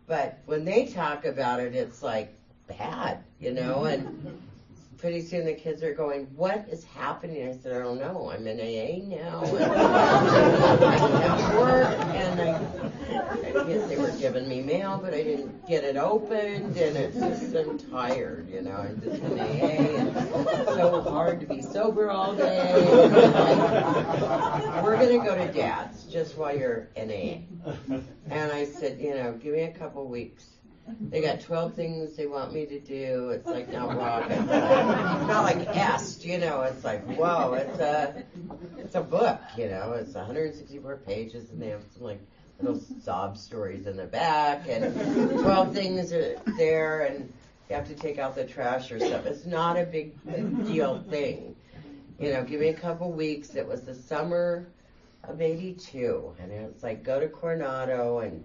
Speaker 1: But when they talk about it, it's like bad, and pretty soon the kids are going, what is happening? I said, I don't know. I'm in AA now. And I have work, and I guess they were giving me mail, but I didn't get it opened, and it's just, I'm tired, I'm just in AA, and it's so hard to be sober all day. We're going to go to Dad's just while you're in AA. And I said, give me a couple weeks. They got 12 things they want me to do. It's like not rocket. Not like Est, it's like, whoa, it's a book, it's 164 pages, and they have some like little sob stories in the back, and 12 things are there, and you have to take out the trash or stuff. It's not a big deal thing. Give me a couple weeks. It was the summer of '82, and it's like, go to Coronado and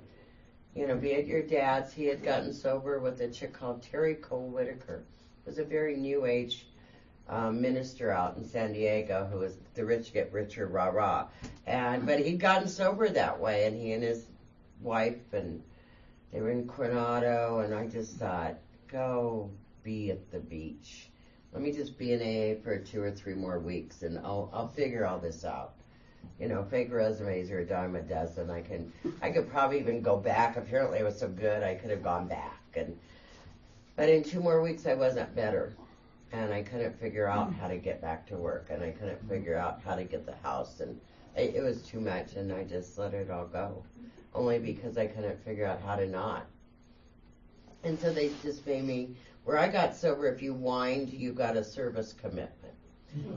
Speaker 1: be at your dad's. He had gotten sober with a chick called Terry Cole Whitaker. It was a very new age minister out in San Diego who was the rich get richer, rah-rah. But he'd gotten sober that way, and he and his wife, and they were in Coronado, and I just thought, go be at the beach. Let me just be in AA for 2 or 3 more weeks, and I'll figure all this out. Fake resumes are a dime a dozen. I could probably even go back. Apparently it was so good I could have gone back. But in 2 more weeks I wasn't better. And I couldn't figure out how to get back to work. And I couldn't figure out how to get the house. And it was too much, and I just let it all go. Only because I couldn't figure out how to not. And so they just made me, where I got sober, if you whined, you got a service commitment.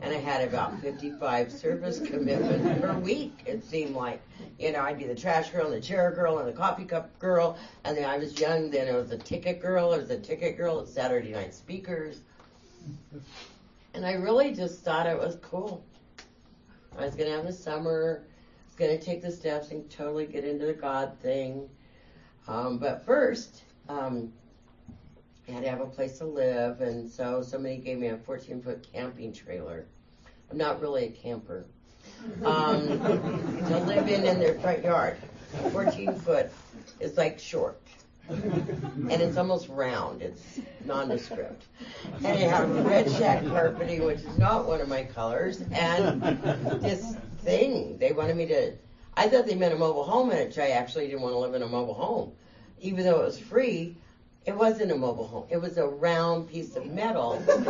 Speaker 1: And I had about 55 service commitments per week, it seemed like. I'd be the trash girl and the chair girl and the coffee cup girl. And then I was young, then it was the ticket girl. It was the ticket girl at Saturday Night Speakers. And I really just thought it was cool. I was going to have a summer. I was going to take the steps and totally get into the God thing. But first, I had to have a place to live, and so somebody gave me a 14-foot camping trailer. I'm not really a camper. To live in their front yard. 14-foot is like short. And it's almost round. It's nondescript. And it had red shack carpeting, which is not one of my colors. And this thing, they wanted me to, I thought they meant a mobile home, which I actually didn't want to live in a mobile home. Even though it was free, it wasn't a mobile home. It was a round piece of metal with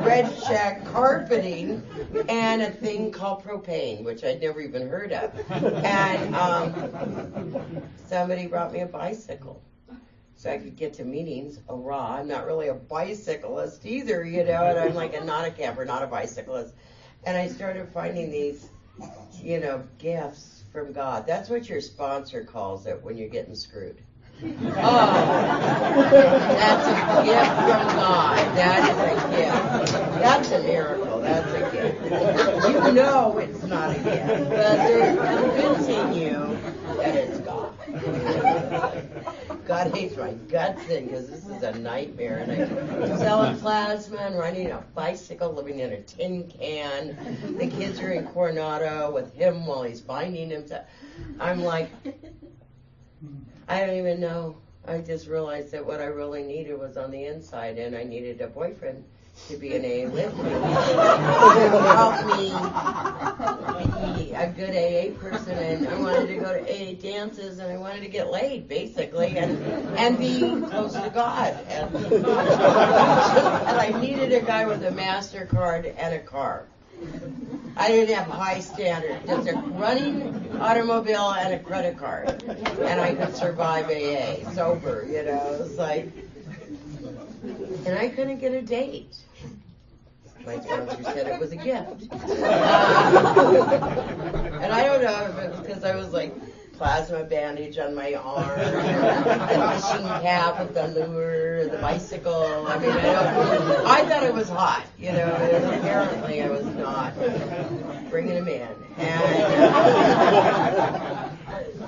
Speaker 1: red shack carpeting and a thing called propane, which I'd never even heard of. And somebody brought me a bicycle so I could get to meetings. Oh, raw. I'm not really a bicyclist either, and I'm like not a camper, not a bicyclist. And I started finding these, gifts from God. That's what your sponsor calls it when you're getting screwed. Oh, that's a gift from God. That is a gift. That's a miracle. That's a gift. It's not a gift, but they're convincing you that it's God. God hates my guts in because this is a nightmare. And I'm selling plasma and riding a bicycle, living in a tin can. The kids are in Coronado with him while he's finding himself. I'm like, I don't even know. I just realized that what I really needed was on the inside, and I needed a boyfriend to be an AA with me. To help me be a good AA person, and I wanted to go to AA dances, and I wanted to get laid, basically, and be close to God. And I needed a guy with a MasterCard and a car. I didn't have high standards, just a running automobile and a credit card. And I could survive AA, sober, it's like, and I couldn't get a date. My sponsor said it was a gift. And I don't know if it was because I was like plasma bandage on my arm, the fishing cap with the lure, the bicycle. I mean, I thought it was hot, and apparently I was not. Bringing him in.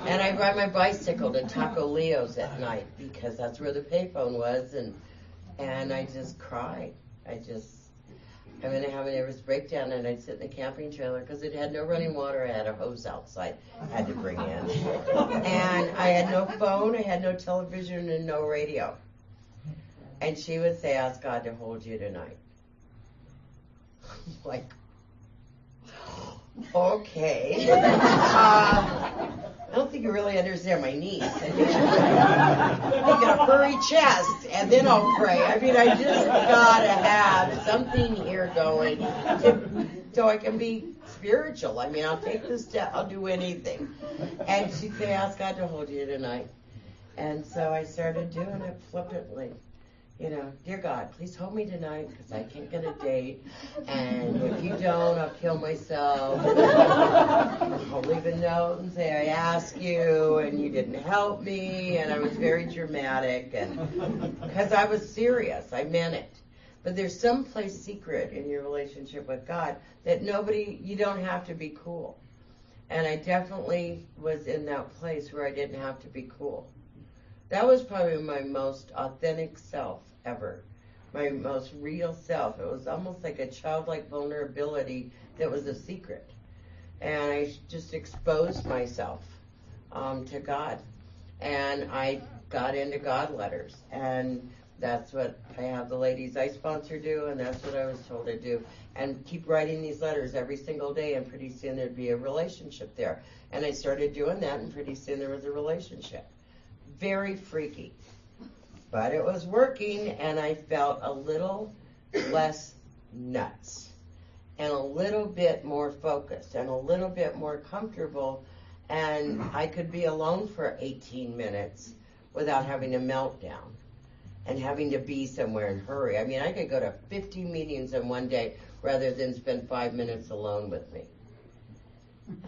Speaker 1: And I ride my bicycle to Taco Leo's at night because that's where the payphone was, and I just cried. I'm going to have a nervous breakdown, and I'd sit in the camping trailer because it had no running water. I had a hose outside I had to bring in. And I had no phone, I had no television, and no radio. And she would say, ask God to hold you tonight. Like, okay. I don't think you really understand my needs. I think a furry chest, and then I'll pray. I mean, I just gotta have something here going so I can be spiritual. I mean, I'll take this step, I'll do anything. And she'd say, ask God to hold you tonight. And so I started doing it flippantly. Dear God, please hold me tonight because I can't get a date. And if you don't, I'll kill myself. I'll leave a note and say I asked you and you didn't help me. And I was very dramatic and because I was serious. I meant it. But there's someplace secret in your relationship with God that you don't have to be cool. And I definitely was in that place where I didn't have to be cool. That was probably my most authentic self ever, my most real self. It was almost like a childlike vulnerability that was a secret. And I just exposed myself to God. And I got into God letters. And that's what I have the ladies I sponsor do, and that's what I was told to do. And keep writing these letters every single day, and pretty soon there'd be a relationship there. And I started doing that, and pretty soon there was a relationship. Very freaky. But it was working, and I felt a little less nuts, and a little bit more focused, and a little bit more comfortable, and I could be alone for 18 minutes without having a meltdown and having to be somewhere and hurry. I mean, I could go to 50 meetings in one day rather than spend 5 minutes alone with me.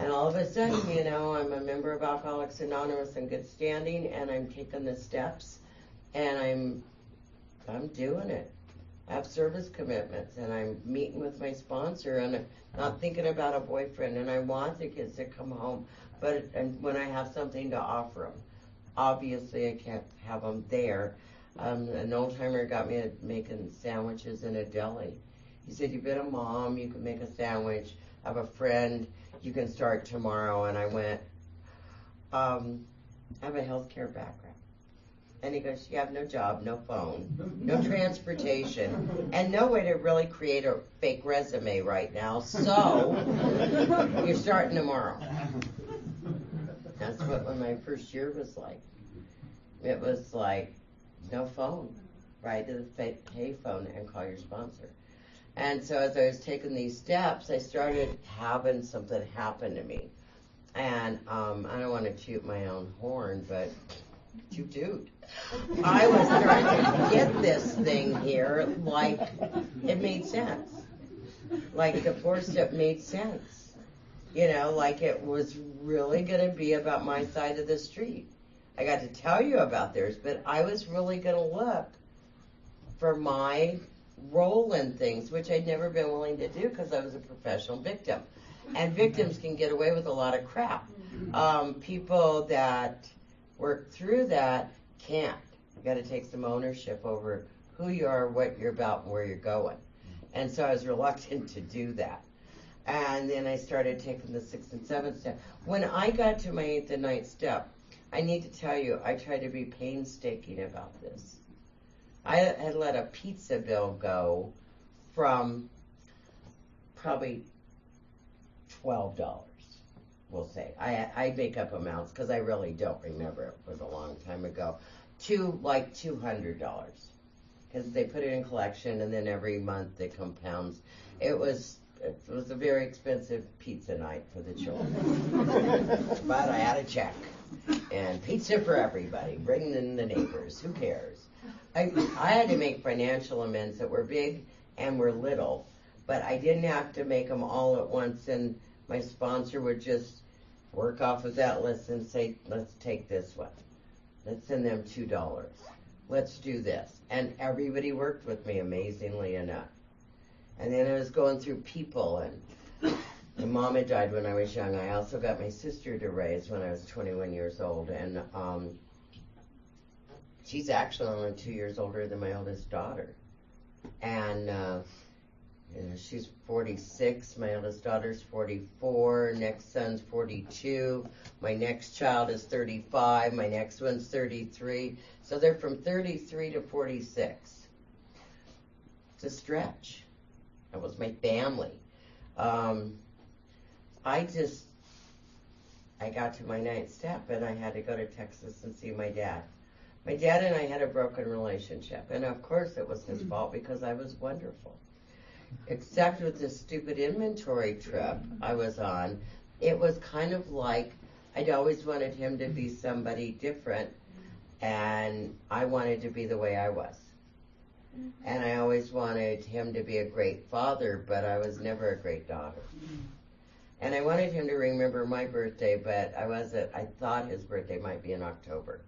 Speaker 1: And all of a sudden, I'm a member of Alcoholics Anonymous in good standing, and I'm taking the steps, and I'm doing it. I have service commitments, and I'm meeting with my sponsor, and I'm not thinking about a boyfriend, and I want the kids to come home, and when I have something to offer them. Obviously, I can't have them there. An old-timer got me making sandwiches in a deli. He said, you've been a mom, you can make a sandwich. I have a friend, you can start tomorrow. And I went, I have a healthcare background. And he goes, you have no job, no phone, no transportation, and no way to really create a fake resume right now. So you're starting tomorrow. That's what my first year was like. It was like, no phone, right to the pay phone and call your sponsor. And so as I was taking these steps, I started having something happen to me. And I don't want to toot my own horn, but toot. I was starting to get this thing here like it made sense. Like the 4-step made sense. Like it was really going to be about my side of the street. I got to tell you about theirs, but I was really going to look for my role in things, which I'd never been willing to do because I was a professional victim. And victims can get away with a lot of crap. People that work through that can't. You got to take some ownership over who you are, what you're about, and where you're going. And so I was reluctant to do that. And then I started taking the 6th and 7th step. When I got to my 8th and 9th step, I need to tell you, I tried to be painstaking about this. I had let a pizza bill go from probably $12, we'll say. I make up amounts because I really don't remember. It was a long time ago. To like $200 because they put it in collection and then every month it compounds. It was a very expensive pizza night for the children. But I had a check. And pizza for everybody. Bring in the neighbors. Who cares? I had to make financial amends that were big and were little. But I didn't have to make them all at once. And my sponsor would just work off of that list and say, let's take this one. Let's send them $2. Let's do this. And everybody worked with me, amazingly enough. And then I was going through people, and my mom had died when I was young. I also got my sister to raise when I was 21 years old, and she's actually only 2 years older than my oldest daughter. And she's 46, my oldest daughter's 44, next son's 42, my next child is 35, my next one's 33. So they're from 33 to 46. It's a stretch. That was my family. I got to my 9th step and I had to go to Texas and see my dad. My dad and I had a broken relationship, and of course it was his fault because I was wonderful. Except with this stupid inventory trip I was on, it was kind of like I'd always wanted him to be somebody different, and I wanted to be the way I was. And I always wanted him to be a great father, but I was never a great daughter. And I wanted him to remember my birthday, but I thought his birthday might be in October.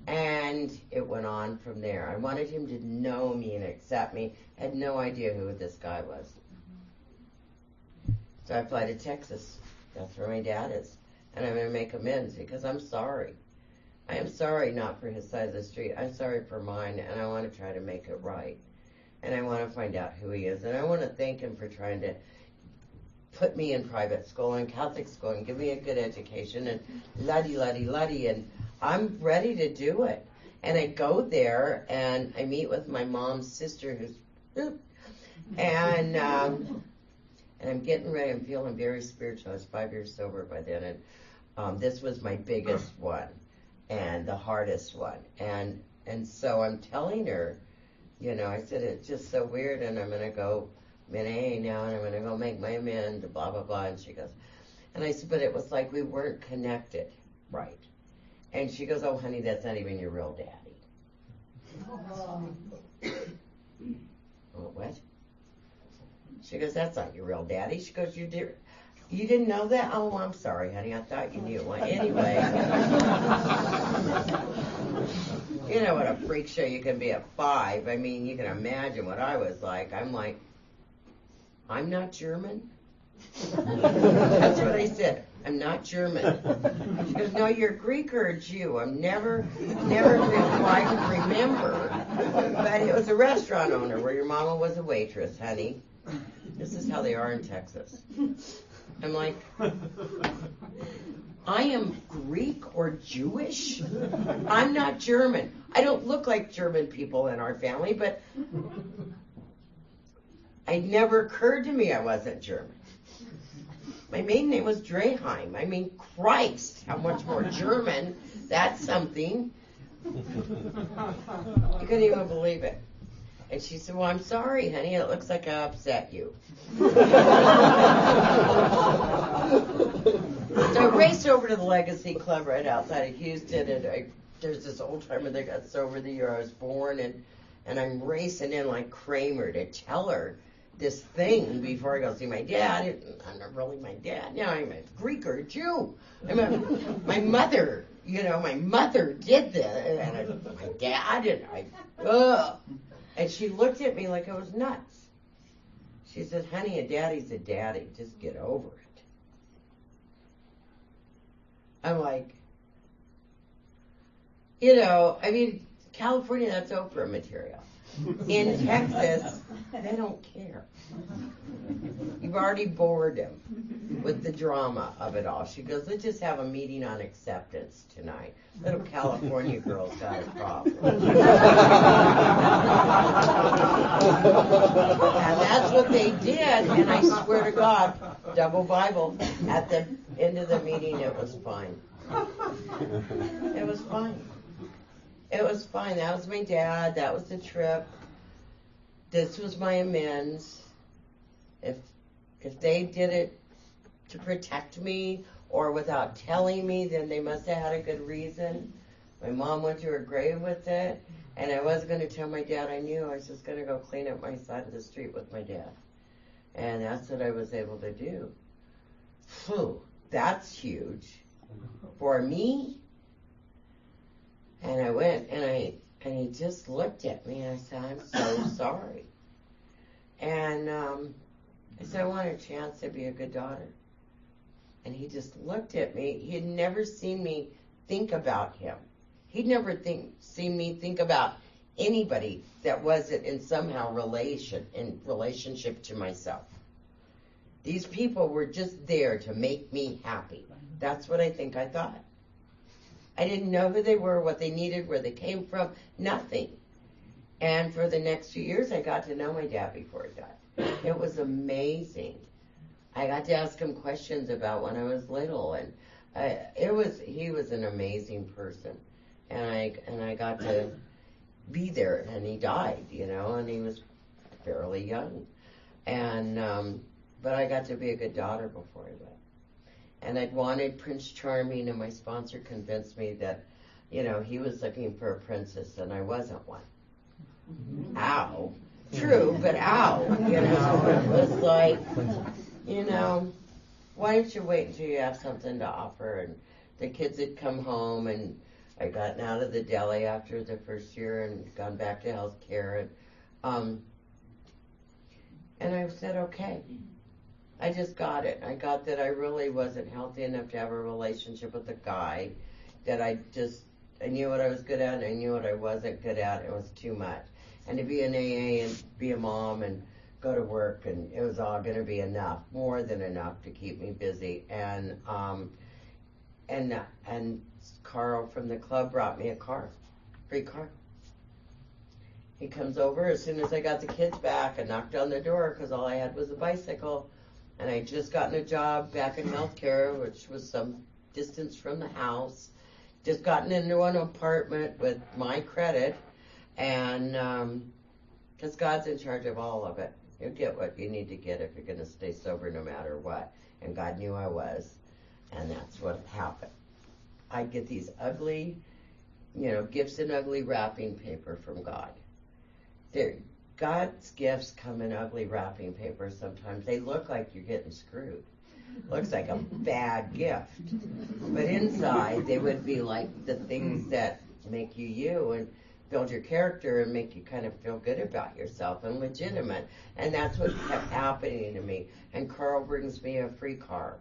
Speaker 1: And it went on from there. I wanted him to know me and accept me. I had no idea who this guy was. So I fly to Texas. That's where my dad is. And I'm going to make amends because I'm sorry. I am sorry not for his side of the street. I'm sorry for mine, and I want to try to make it right. And I want to find out who he is. And I want to thank him for trying to put me in private school and Catholic school and give me a good education and la-di-la-di-la-di, and I'm ready to do it. And I go there and I meet with my mom's sister who's and I'm getting ready. I'm feeling very spiritual. I was 5 years sober by then, and this was my biggest one and the hardest one. And so I'm telling her, I said, it's just so weird, and I'm gonna go in AA now, and I'm gonna go make my amends, blah blah blah. And she goes, and I said, but it was like we weren't connected, right? And she goes, oh, honey, that's not even your real daddy. Oh, what? She goes, that's not your real daddy. She goes, you didn't know that? Oh, I'm sorry, honey. I thought you knew. Well, anyway. You know what a freak show you can be at 5. I mean, you can imagine what I was like. I'm like, I'm not German? That's what I said. I'm not German. She goes, no, you're Greek or a Jew. I'm never quite remember. But it was a restaurant owner where your mama was a waitress, honey. This is how they are in Texas. I'm like, I am Greek or Jewish? I'm not German. I don't look like German people in our family, but it never occurred to me I wasn't German. My maiden name was Dreheim. I mean, Christ, how much more German. That's something. You couldn't even believe it. And she said, well, I'm sorry, honey. It looks like I upset you. So I raced over to the Legacy Club right outside of Houston, and there's this old timer that got sober the year I was born, and I'm racing in like Kramer to tell her this thing before I go see my dad. I'm not really my dad. Now I'm a Greek or a Jew. My mother, my mother did this, and my dad, and and she looked at me like I was nuts. She said, honey, a daddy's a daddy. Just get over it. I'm like, California, that's Oprah material. In Texas, they don't care. You've already bored them with the drama of it all. She goes, let's just have a meeting on acceptance tonight. Little California girl's got a problem. And that's what they did, and I swear to God, double Bible, at the end of the meeting, it was fine. It was fine. It was fine. That was my dad. That was the trip. This was my amends. If they did it to protect me or without telling me, then they must have had a good reason. My mom went to her grave with it, and I wasn't going to tell my dad I knew. I was just going to go clean up my side of the street with my dad. And that's what I was able to do. Phew. that's huge for me. And I went and he just looked at me and I said, I'm so sorry. And I said, I want a chance to be a good daughter. And he just looked at me. He had never seen me think about him. He'd never seen me think about anybody that wasn't in somehow relationship to myself. These people were just there to make me happy. That's what I think I thought. I didn't know who they were, what they needed, where they came from, nothing. And for the next few years, I got to know my dad before he died. It was amazing. I got to ask him questions about when I was little, and he was an amazing person. And I got to be there, and he died, and he was fairly young. And but I got to be a good daughter before he went. And I'd wanted Prince Charming, and my sponsor convinced me that, he was looking for a princess, and I wasn't one. Ow. True, but ow. It was like, why don't you wait until you have something to offer? And the kids had come home, and I'd gotten out of the deli after the first year and gone back to healthcare. And I said, okay. I just got it. I got that I really wasn't healthy enough to have a relationship with a guy, that I knew what I was good at and I knew what I wasn't good at. It was too much. And to be an AA and be a mom and go to work, and it was all going to be enough, more than enough to keep me busy. And Carl from the club brought me a car, free car. He comes over as soon as I got the kids back and knocked on the door because all I had was a bicycle. And I just gotten a job back in healthcare, which was some distance from the house. Just gotten into an apartment with my credit, and because God's in charge of all of it. You'll get what you need to get if you're going to stay sober no matter what. And God knew I was, and that's what happened. I'd get these ugly, gifts in ugly wrapping paper from God. God's gifts come in ugly wrapping paper sometimes. They look like you're getting screwed. Looks like a bad gift. But inside, they would be like the things that make you you and build your character and make you kind of feel good about yourself and legitimate. And that's what kept happening to me. And Carl brings me a free car.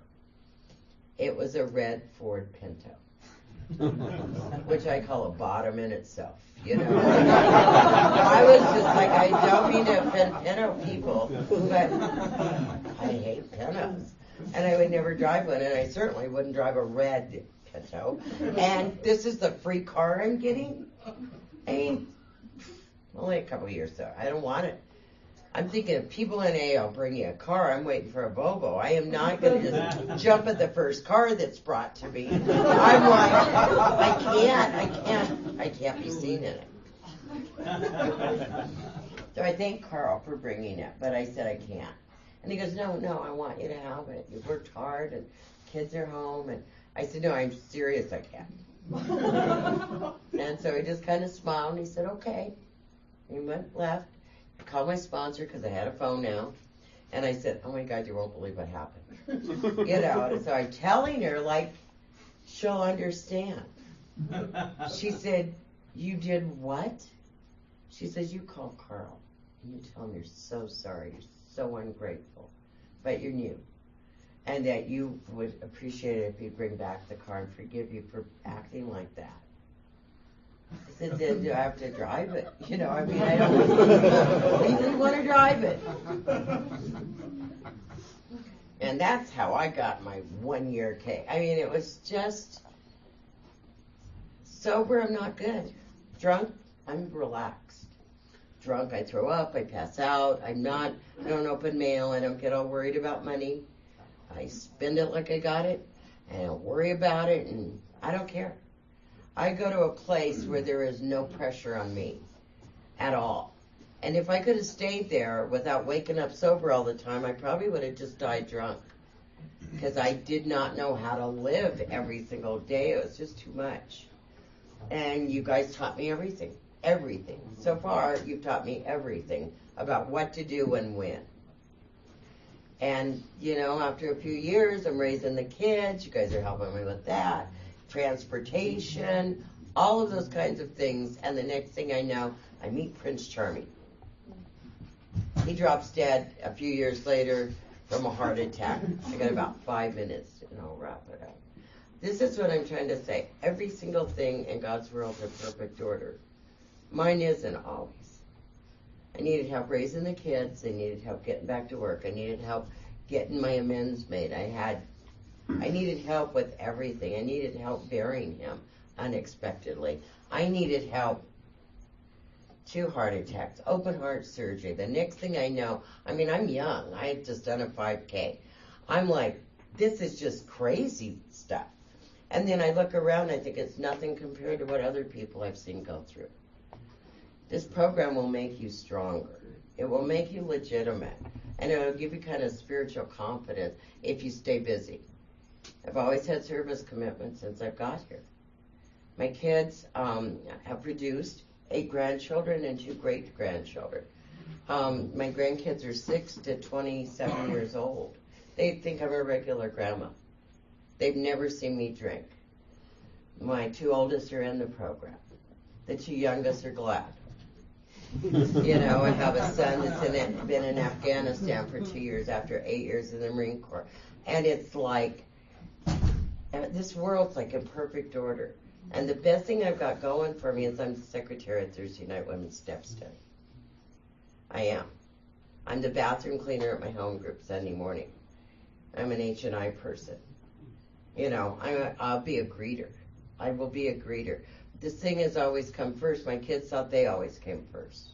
Speaker 1: It was a red Ford Pinto, which I call a bottom in itself. I was just like, I don't mean to offend Pinto people, but I hate Pintos. And I would never drive one, and I certainly wouldn't drive a red Pinto. And this is the free car I'm getting? I mean, only a couple of years though. I don't want it. I'm thinking if people in AA will bring you a car, I'm waiting for a Volvo. I am not going to just jump at the first car that's brought to me. I'm like, I can't be seen in it. So I thank Carl for bringing it, but I said I can't. And he goes, no, I want you to have it. You've worked hard and kids are home. And I said, no, I'm serious, I can't. And so he just kind of smiled and he said, okay. He went left. Called my sponsor because I had a phone now, and I said, oh my God, you won't believe what happened. And so I'm telling her like she'll understand. She said, you did what? She says, you call Carl and you tell him you're so sorry, you're so ungrateful, but you're new, and that you would appreciate it if you'd bring back the car and forgive you for acting like that. I said, then do I have to drive it? I don't even want to drive it. And that's how I got my 1 year K. I mean, it was just sober, I'm not good. Drunk, I'm relaxed. Drunk, I throw up, I pass out. I don't open mail, I don't get all worried about money. I spend it like I got it, and I don't worry about it, and I don't care. I go to a place where there is no pressure on me at all. And if I could have stayed there without waking up sober all the time, I probably would have just died drunk. Because I did not know how to live every single day. It was just too much. And you guys taught me everything. Everything. So far, you've taught me everything about what to do and when. And, after a few years, I'm raising the kids. You guys are helping me with that. Transportation, all of those kinds of things. And the next thing I know, I meet Prince Charming. He drops dead a few years later from a heart attack. I got about 5 minutes and I'll wrap it up. This is what I'm trying to say. Every single thing in God's world is in perfect order. Mine isn't always. I needed help raising the kids. I needed help getting back to work. I needed help getting my amends made. I needed help with everything. I needed help burying him unexpectedly. I needed help. 2 heart attacks, open heart surgery. The next thing I know, I'm young. I had just done a 5K. I'm like, this is just crazy stuff. And then I look around, I think it's nothing compared to what other people I've seen go through. This program will make you stronger. It will make you legitimate. And it will give you kind of spiritual confidence if you stay busy. I've always had service commitments since I've got here. My kids have produced 8 grandchildren and 2 great-grandchildren. My grandkids are 6 to 27 years old. They think I'm a regular grandma. They've never seen me drink. My 2 oldest are in the program. The 2 youngest are glad. I have a son that's been in Afghanistan for 2 years after 8 years in the Marine Corps. And it's like, this world's like in perfect order. And the best thing I've got going for me is I'm the secretary at Thursday Night Women's Step Study. I am. I'm the bathroom cleaner at my home group Sunday morning. I'm an H&I person. I'll be a greeter. I will be a greeter. This thing has always come first. My kids thought they always came first.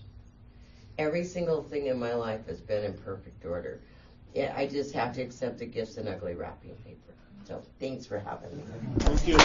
Speaker 1: Every single thing in my life has been in perfect order. Yeah, I just have to accept the gifts in ugly wrapping paper. So thanks for having me.
Speaker 2: Thank you.